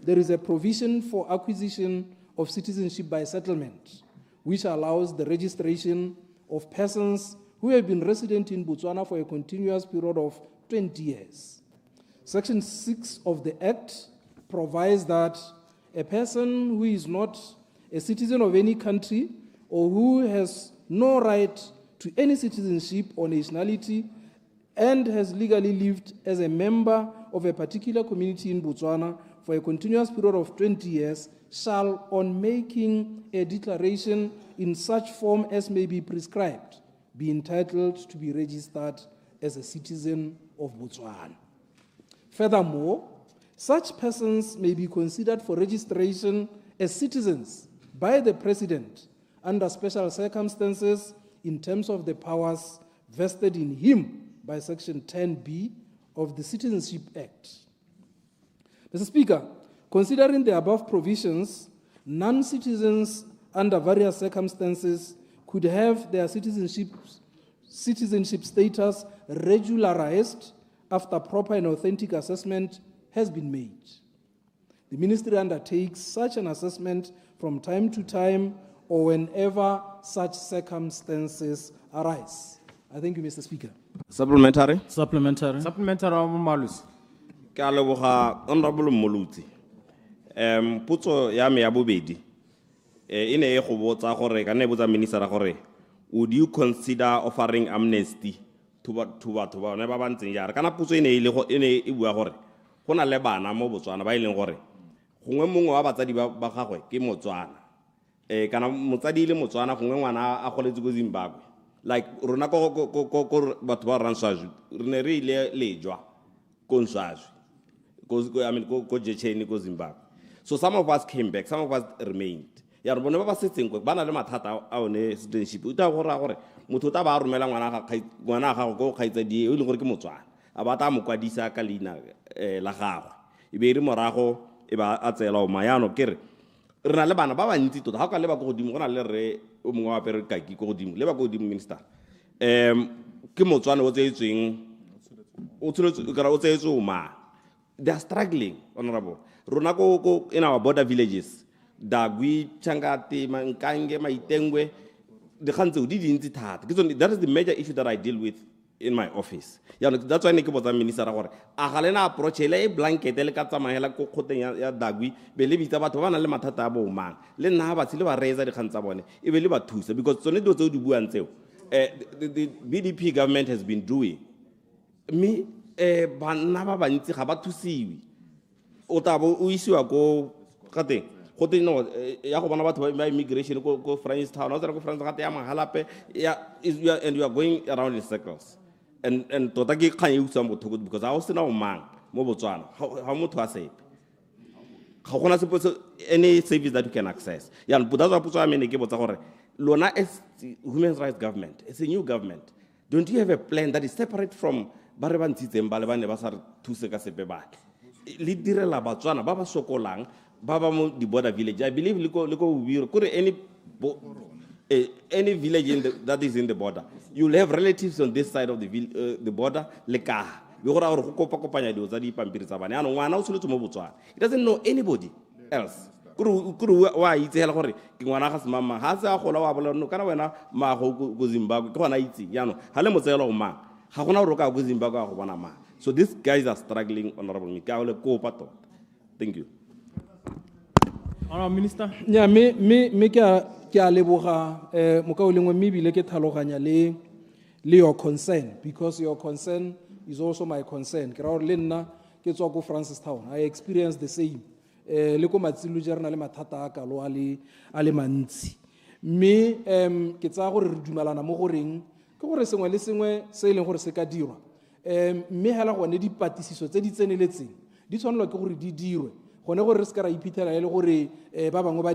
there is a provision for acquisition of citizenship by settlement, which allows the registration of persons who have been resident in Botswana for a continuous period of 20 years. Section 6 of the Act provides that a person who is not a citizen of any country or who has no right to any citizenship or nationality and has legally lived as a member of a particular community in Botswana for a continuous period of 20 years shall, on making a declaration in such form as may be prescribed, be entitled to be registered as a citizen of Botswana. Furthermore, such persons may be considered for registration as citizens by the President under special circumstances in terms of the powers vested in him by Section 10B of the Citizenship Act. Mr. Speaker, considering the above provisions, non-citizens under various circumstances could have their citizenship status regularized after proper and authentic assessment has been made. The ministry undertakes such an assessment from time to time or whenever such circumstances arise. I thank you, Mr. Speaker. Supplementary. Supplementary, Malus. Ke a leboga Honorable Moluti. Potso ya me ya bobedi. E ne e go botsa gore ka ne botsa minister gore would you consider offering amnesty to batho ba ne ba bantseng ya re kana potso e ne e bua gore go na le bana mo Botswana ba ileng gore gongwe mongwe wa batsadi ba gagwe ke Motswana kana motsadi ile Motswana gongwe ngwana a goletse go Zimbabwe like rona ko batho ba Ranswaju re ne re ile lejwa ko Nswaju ko Jecheni ko Zimbabwe. So some of us came back, some of us remained. Ya re bone ba ba setseng go bana le mathata a one citizenship uta go ra gore motho ta ba romela ngwana ga go kgaitsedi e le gore ke Motswana a ba ta mo kwadisa ka leina la gagwe e be re morago e ba a tsela o mayano kere re na le bana ba ba ntsi tota ga ka le ba go godimo go na le re o mongwe wa pere ka ki go godimo le ba go godimo minister ke Motswana o tseetsweng o tsholo ka o tseetso ma they are struggling, Honorable. Rona ko in our border villages Dagwi, Changati, Mankange, Maitengwe, the Hanzo didn't that is the major issue that I deal with in my office. That's why I was a minister. Ahalena approach a blanket, Delicata Mahela Cocotea Dagui, believe it about one matata man. Len have a silver razor the Hansabone, even live two, because Sonido do Buante. The BDP government has been doing me. Banaba banti haba to see Otabo issue go kate kote no ya go bona batho ba immigration go France town o tsara go France kate ya mahalape ya and you are going around in circles and tota ke kgang e utsa motho because I was now man mo Botswana how motho a se ga gona se any service that you can access ya but that's what potso a mene ke botsa gore lona as human rights government it's a new government don't you have a plan that is separate from ba re ba ntshitseng ba le bane ba sa re thuse ka sepe ba le direla Batswana ba ba sokolang ba ba mo di border village. I believe liko Ubiro kore any village that is in the border you'll have relatives on this side of the border le ka be go ra gore go kopa kopanya dio tsa di pampiri tsa bana ano ngwana o tsholo mo Botswana it doesn't know anybody else kuru wa itse hela gore ke ngwana ga semama ha se a gola wa bola no kana wena ma go Zimbabwe ke gona itse yano ha le motselo go mang. So these guys are struggling, Honorable. Thank you. Honorable Minister. Yeah, me ke a leboga mokaolengwe me bile ke tlhaloganya le your concern because your concern is also my concern. Ke ra gore le nna ke tswa go Francistown. I experienced the same. Le ko matsilu jerna le mathata a kalo a le mantsi. Me ke tsa gore re dumelana mo goreng gore sengwe le sengwe se e leng gore se ka dirwa mme hela gone dipatlisiso tse di tseneletseng di tshwanelwa ke gore di dirwe gone gore re se ka ra iphitlhela e le gore ba bangwe ba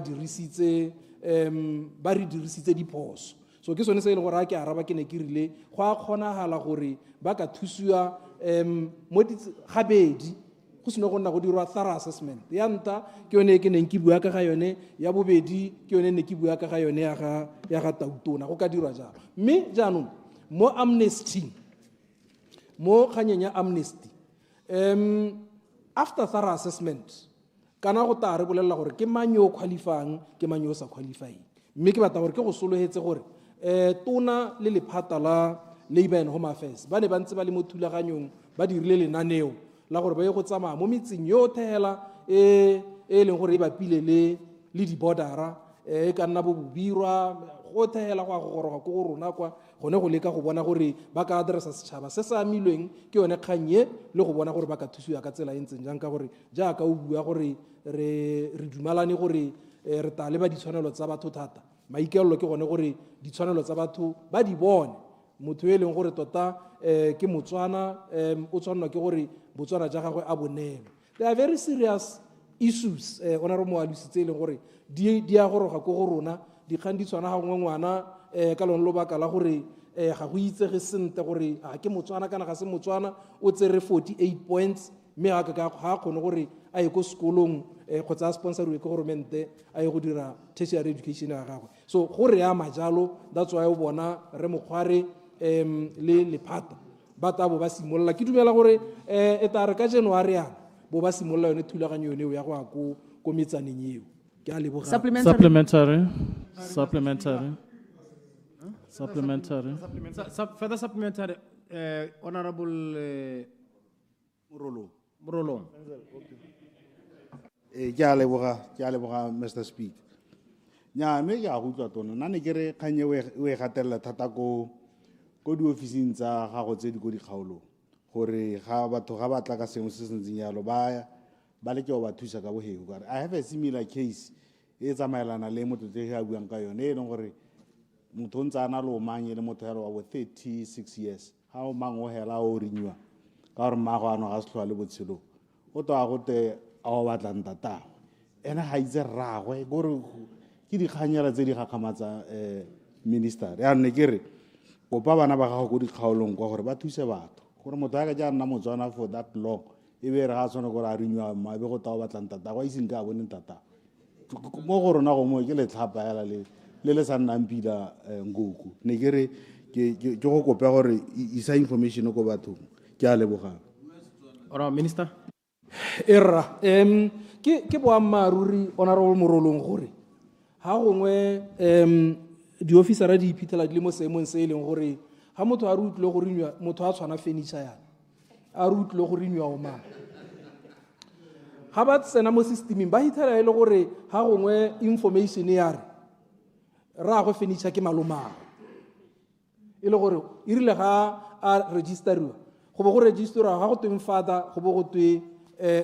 re dirisitse diphoso so ke sone se e leng gore a ke araba ke ne ke rile go a kgonagala gore ba ka thusiwa mo gabedi go seno go nna go dirwa thorough assessment ya nta ke yone ke neng ke bua ka ga yone ya bobedi ke yone ne ke bua ka ga yone ya ga tautona go ka dirwa jalo mme jaanong mo amnesty mo kganyeng ya amnesty after thorough assessment kana go ta re bolelela gore ke mang yo qualifying ke mang yo sa qualifying mme ke batla gore ke go sologetse gore tona le lephata la labor and home affairs ba ne ba ntse ba le mo thulaganyong ba dirile lenaneo la gore ba ye go tsamaya mo metseng yotlhe hela e leng gore e bapile le di-bordera e ka nna bo bobirwa gotlhe hela go a go goroga ko go rona kwa gone go leka go bona gore ba ka addressa setšhaba se se amilweng ke yone kgang e le go bona gore ba ka thusiwa ka tsela e ntseng jang ka gore jaaka o bua gore re dumalane gore re ta leba ditshwanelo tsa batho thata maikaelelo ke gone gore ditshwanelo tsa batho ba di bone motho e leng gore tota ke motswana o tshwanelwa ke gore botswana ja gagwe a bonelwe. There are very serious issues honorable moalusitse e leng gore di a goroga ko go rona dikgang di tshwana gangwe ngwana ka lone lobaka la gore ga go itsege sente gore a ke motswana kana ga se motswana o tsere 48 points mme ga kgone gore a ye ko sekolong kgotsa a sponsoriwe ke goromente a ye go dira tertiary education ya gagwe so go re ama jalo that's why o bona re mokgware le lephata ba tabo ba simolola ke dumela gore e tla re ka January yana bo ba simolola yone thulaganyo yone ya go ya ko metsaneng eo ke a leboga. Supplementary. Further supplementary, Honorable Murolo. Ke a leboga Mr. Speaker. Nya me ya go tlwa tona nna ne ke re kganye o e gatelela thata ko diofising tsa gago tse di ko dikgaolong gore ga batho ga batla ka sengwe se se ntseng yalo ba leke go ba thusa ka bogego kare I have a similar case e tsamaelana le motho tse a buang ka yone e leng gore motho ntse a na le o manye le motho wa 36 years ga o mang o hela o renewa ka gore mmago ano ga se tlhoa le botshelo o to a gote a o batlang tatagwe ene ga itse rragwe gore ke dikganyela tse di gakgamatsa minister ya nne ke re kopa bana ba gago ko dikgaolong kwa gore ba thuse batho gore motho a ka ja nna motswana for that long e be re ga tshwana gore a renewa mabe go ta o batlang tatagwe a iseng ka a boneng tatagwe mo go rona go mo ke letlhapa hela le sa nnang pila ngoko ne ke re ke go kopa gore isa information ko bathong ke a leboga. Ora minister erra ke boammaaruri honorable Morolong gore ha gongwe di-officera di iphitlhela di le mo seemong se e leng gore ga motho a re utlwile go renewa motho a tshwana furniture yana a re utlwile go renewa o mang ga ba tsena mo systemeng ba hitlhela e le gore ga gongwe information ya re rraagwe furniture ke malomagwe e le gore e rile ga a registeriwa go bo go registerwa ga go tweng father go bo go twe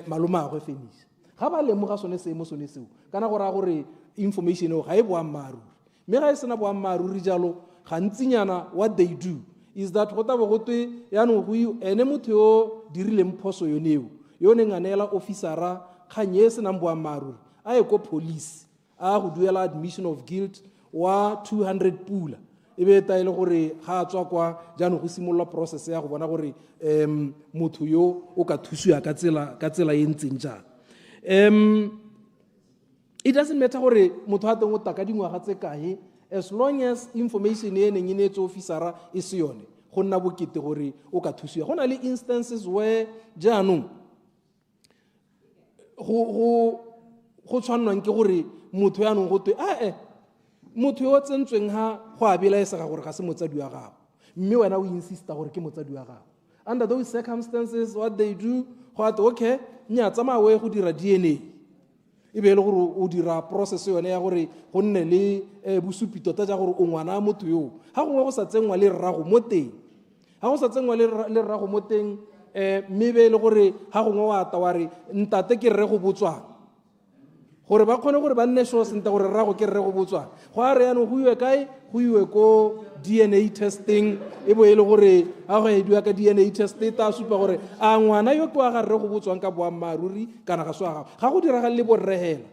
malomagwe furniture ga ba lemoga sone seemo sone seo kana go raya gore information eo ga e boammaaruri mme ga e sena boammaaruri jalo gantsinyana what they do is that go tabo go twe yaanong go ene motho yo dirileng phoso yone eo yo neng a neela officera kgang e senang boammaaruri a ye ko police a go duela admission of guilt wa 200 pula e be ta ile gore ga a tswa kwa jaanong go simolola process ya go bona gore motho yo o ka thusiwa ka tsela e ntseng jang. It doesn't matter gore motho a teng o taka dingwaga tse kae as long as information e neng e neetse officera e se yone go nna bokete gore o ka thusiwa go na le instances where jaanong go tshwanelwang ke gore motho yaanong go twe motho yo o tsentsweng ga go a belaesega gore ga se motsadi wa gago mme wena o insista gore ke motsadi wa gago under those circumstances what they do go ate okay nya tsamaya o ye go dira DNA e be le gore o dira process yone ya gore go nne le bosupi tota ja gore o ngwana motho yo ga gongwe go sa tsengwa le rrago mo teng ga go sa tsengwa le rrago mo teng mme be le gore ga gongwe wa ata wa re ntate ke rre go botswana gore ba kgone gore ba nne sure sentle gore rrago ke rre go botswana go a re yanong go iwe kae go iwe ko DNA testing e bo e le gore a go ediwa ka DNA test e ta supa gore a ngwana yo ke wa ga rre go botswang ka boammaaruri kana ga se wa gago ga go diragale le borregela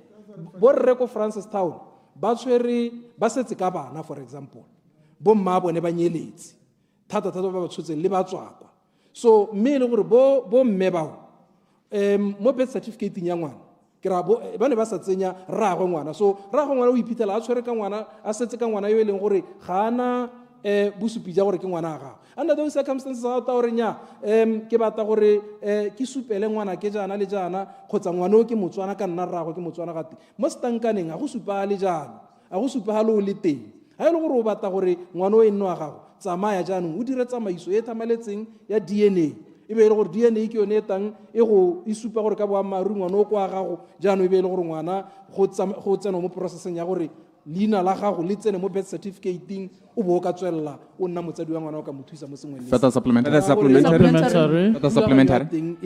borre ko Francistown ba tshwere ba setse ka bana for example bo mma bone ba nyeletse thata ba ba tshotse le ba tswakwa so mme le gore bo mme bao mo birth certificate ya ngwana ke ra ba ne ba sa tsenya rraagwe ngwana so rraagwe ngwana o iphitlhela a tshwere ka ngwana a setse ka ngwana yo e leng gore ga ana bosupi ja gore ke ngwana ga gago under those circumstances ga ta gore nya ke batla gore ke supele ngwana ke jana le jana kgotsa ngwana o ke motswana ka nna rraagwe ke motswana gate mo setankaneng a go supa le jana a go supa le o le teng ha ile gore o batla gore ngwana o e nno wa gago tsamaya jaanong o dire tsamaiso e thamaletseng ya DNA e be ile gore DNA ke yone e tang e supa gore ka boammaaruri ngwana o kwa gago jaanong e be ile gore ngwana go tsena mo processing ya gore leina la gago le tsene mo birth certificate-ing o bo ka tswella o nna motsadi wa ngwana o ka mo thusa mo sengwe le Further supplementary.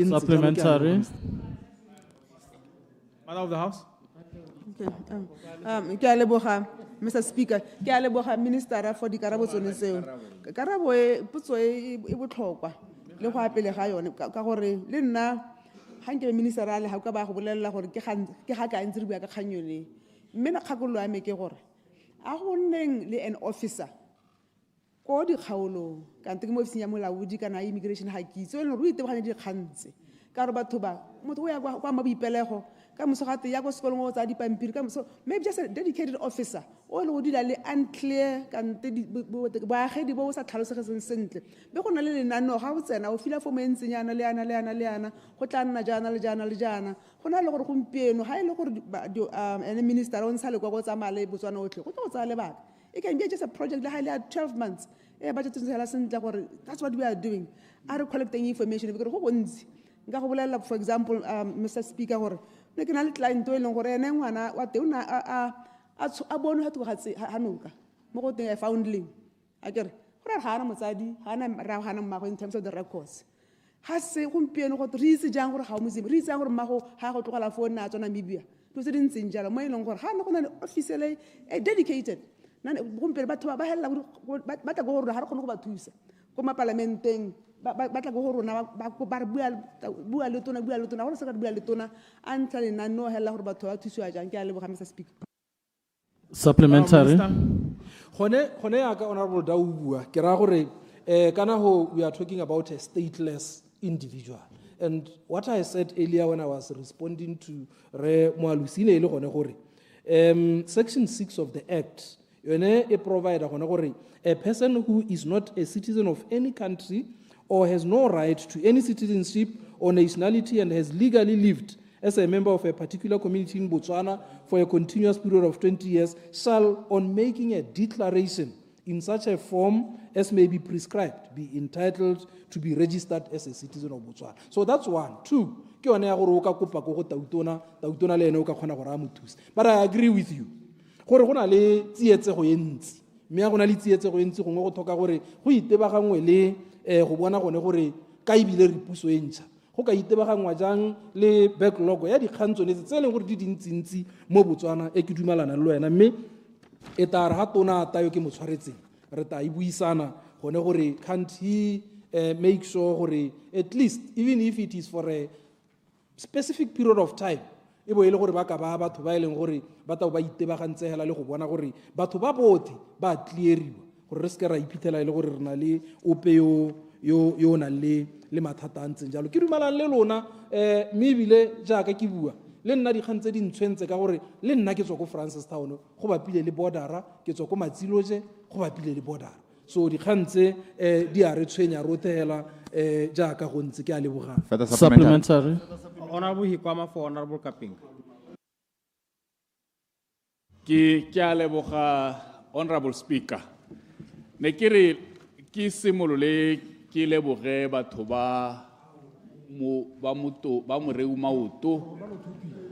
Supplementary. Mother of the House. Ke a leboga Mr. Speaker ke a leboga minister for dikarabo tsone tseo karabo potso e botlhokwa le go apele ga yone ka gore le nna ga nke minister a le ga ka ba go bolelela gore ke ga ka ntse re bua ka kganyone mme na kgakololo ya me ke gore a go nneng le an officer ko dikgaolong kante ke mo ofising ya molaodi kana immigration ga ke itse le re itebaganya dikgantse ka re batho ba motho o ya kwa maboipelego ka mosogate ya go sekolong o tsa dipampiri ka so maybe just a dedicated officer o le go dila le unclear kante baagedi bo sa tlhalosegeng sentle be go na le lenaneo ga o tsena o fila form e ntsenyana le yana go tla nna jana le jana go na le gore gompieno ga e le gore ene minister o ntsha le kwa go tsamaya le botswana otlhe go tlo go tsaya lebaka it can be just a project le highly 12 months budget tsela sentle gore that's what we are doing are collecting information because go bontsi nka go bolela for example Mr. Speaker gore ne ke na le client o leng gore ene ngwana wa te una a bone ha tugatse hanuka mo go teng foundling a kere gore ga ana motsadi ga ana ra ga ana mmago in terms of the records ha se gompieno go re itse jang gore ga o mozimo re itse gore mmago ga go tlogela phone na tsona Namibia to se dintseng jalo mo e leng gore ga ana go na le officially dedicated nane gompieno batho ba hella ba tla go gore ha re kgone go ba thusa ko maparlamenteng ba tla go gore rona ba bua le tona gore se ka bua le tona a ntla le nna no hella gore batho ba thusiwa jang ke a leboga Mr. Speaker. Supplementary. Gone ya ka honorable Dau bua ke ra gore kana ho we are talking about a stateless individual and what I said earlier when I was responding to Re Moalusile ile gone gore section 6 of the act yone e provide gone gore a person who is not a citizen of any country or has no right to any citizenship or nationality and has legally lived as a member of a particular community in Botswana for a continuous period of 20 years shall, on making a declaration in such a form as may be prescribed, be entitled to be registered as a citizen of Botswana. So that's one. Two, ke yone ya gore o ka kopa ko go tautona le ene o ka kgona gore a mo thuse. But I agree with you. Gore go na le tsietsego e ntsi. Mme ya go na le tsietsego e ntsi gongwe go tlhoka gore go itebagangwe le go bona gone gore ka ibile re puso e ntšha go ka itebagangwa jang le backlog ya dikgang tsone tse e leng gore di dintsintsi mo Botswana e ke dumelana le wena mme e tla re ga tona tayo ke mo tshwaretseng re ta e buisana gone gore can't he make sure gore at least even if it is for a specific period of time e bo e le gore ba ka ba batho ba e leng gore ba tla ba itebagantsegela le go bona gore batho ba bote ba cleariwa gore re se ke ra iphitlhela e le gore re na le ope yo na le mathata a ntseng jalo ke dumelang le lona mme ebile jaaka ke bua le nna dikgang tse di ntshwentse ka gore le nna ke tswa ko Francistown go bapile le bordera ke tswa ko Matsiloje go bapile le bordera so dikgang tse di a re tshwenya rothela jaaka go ntse ke a lebogang. Supplementary. Honorable Hikwama for Honorable Kaping. Ke a leboga Honorable Speaker. Ne ke re ke simolole ke leboge batho ba moreu maoto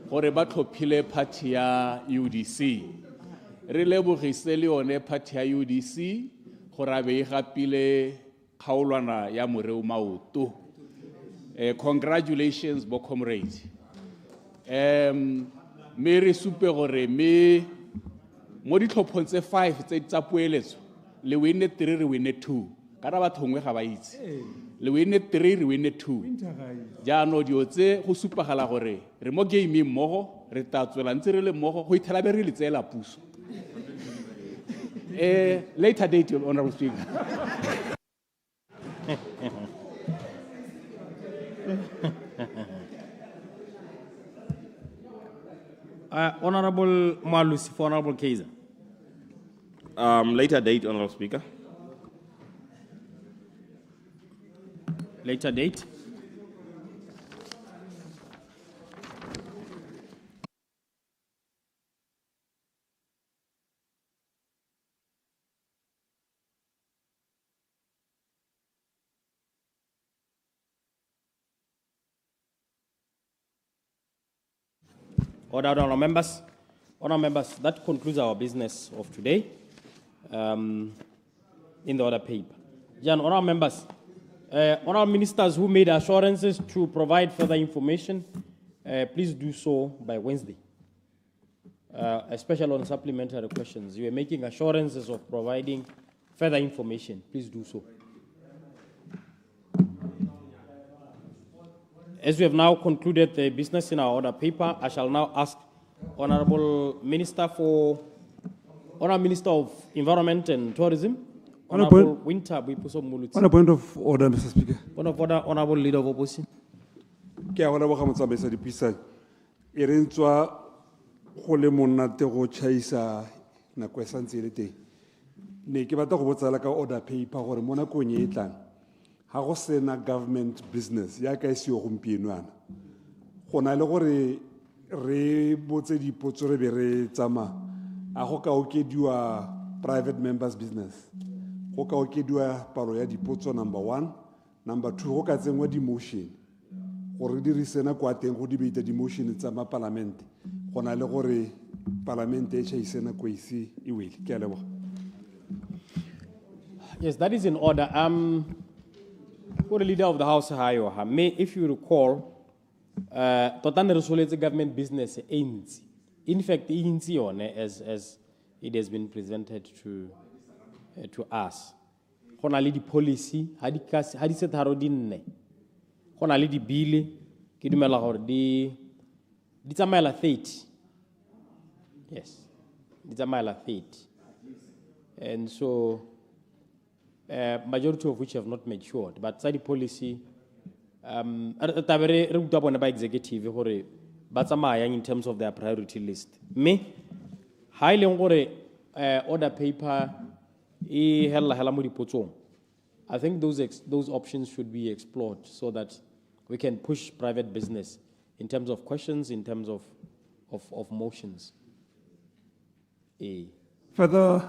gore ba tlhophile party ya UDC re lebogise le yone party ya UDC gore a be e gapile kgaolwana ya moreu maoto. Congratulations bo comrade. me re supe gore me mo ditlhophong tse 5 tsa poeletso le win 3 re win 2 kana batho ngwe ga ba itse le win 3 re win 2 jaano dio tse go supagala gore re mo game mmogo re ta tswela ntse re le mmogo go ithela be re le tsela puso later date, Your Honorable Speaker. Honorable Malusi for Honorable Kaiser. Later date, Honorable Speaker. Later date. Honourable members, that concludes our business of today in the order paper. Honourable members, honourable ministers who made assurances to provide further information, please do so by Wednesday, especially on supplementary questions. You are making assurances of providing further information. Please do so. As we have now concluded the business in our order paper, I shall now ask Honourable Minister of Environment and Tourism, Honourable Winter Boipuso Muluti. On a point of order, Mr. Speaker. Point of order, Honourable Leader of Opposition. Ke a bona boga motsamaisa dipisa e re ntswa go le monate go chaisa na kwa santse le teng. Ne ke batla go botsala ka order paper gore mo nakong e tlang ha go sena government business ya ka ise go gompieno ana. Go na le gore re botse dipotso re be re tsama a go ka okediwa private members business. Go ka okediwa palo ya dipotso number 1, number 2 go ka tsengwa di motion. Gore di risena kwa teng go debate di motion tsa ma parliament. Go na le gore parliament e chaisena kwa isi e wele. Ke a leboga. Yes, that is in order. For the Leader of the House, if you recall, Totane Resolete government business ends. In fact, as it has been presented to us. Honali di policy, hadi set harodinne. Honali di bill, kidumela hor di tsamela 30. Yes, di tsamela 30. And so majority of which have not matured, but side policy tabere re uta bona ba executive gore ba tsamaya in terms of their priority list. Me ha ile gore order paper I think those options should be explored so that we can push private business in terms of questions, in terms of motions. Further,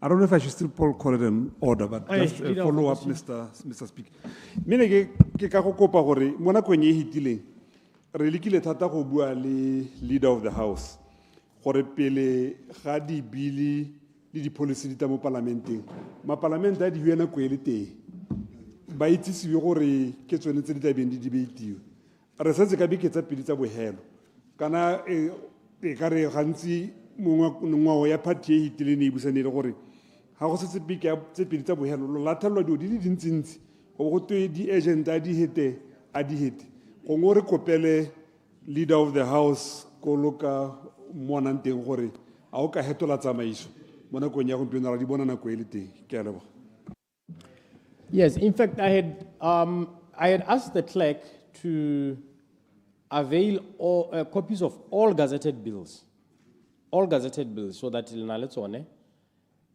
I don't know if I should still call it an order, but just a follow-up, Mr. Speaker. Mene ke ka go kopa gore mo nakong e hitileng re lekile thata go bua le Leader of the House gore pele ga di bili le di policy di mo parlamenteng ma parlament a di buena go ele teng ba itsisiwe gore ke tsone tse di tla beng di debatiwe re setse ka biketsa pedi tsa bohelo kana e ka re gantsi mongwa ya party e hitileng e busane le gore ha go setse bika tse pedi tsa bohelo lo lathelwa di le dintsintsi go go twe di agent a di hete go ngore kopele Leader of the House ko loka mona nteng gore a o ka hetola tsamaiso mona go nya go pena ra di bona na go ele teng ke a leboga. Yes, in fact I had asked the clerk to avail copies of all gazetted bills so that let's on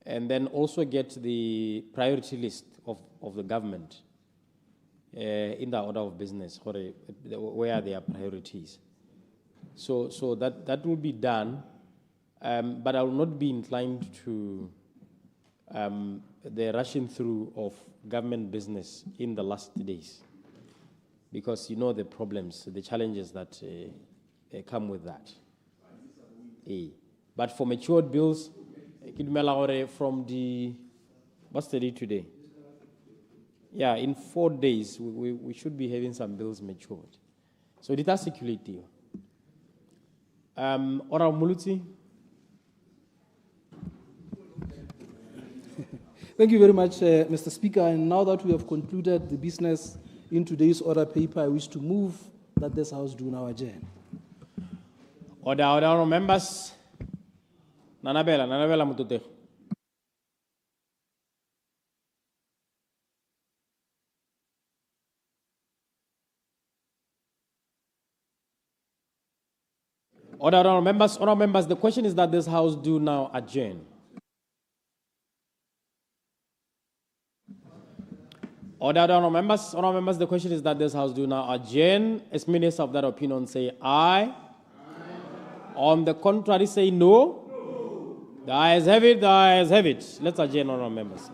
and then also get the priority list of the government in the order of business, where are their priorities. So that will be done, but I will not be inclined to the rushing through of government business in the last days, because you know the problems, the challenges that come with that. But for matured bills, from what's the date today? Yeah, in 4 days, we should be having some bills matured. So it has security. Honorable Muluzi. Thank you very much, Mr. Speaker. And now that we have concluded the business in today's order paper, I wish to move that this House do now adjourn. Order, members. Nanabela Mutute. Honorable members, the question is that this House do now adjourn. Honorable members, the question is that this House do now adjourn. As ministers of that opinion say aye. On the contrary say no. The ayes have it, the ayes have it. Let's adjourn, honorable members.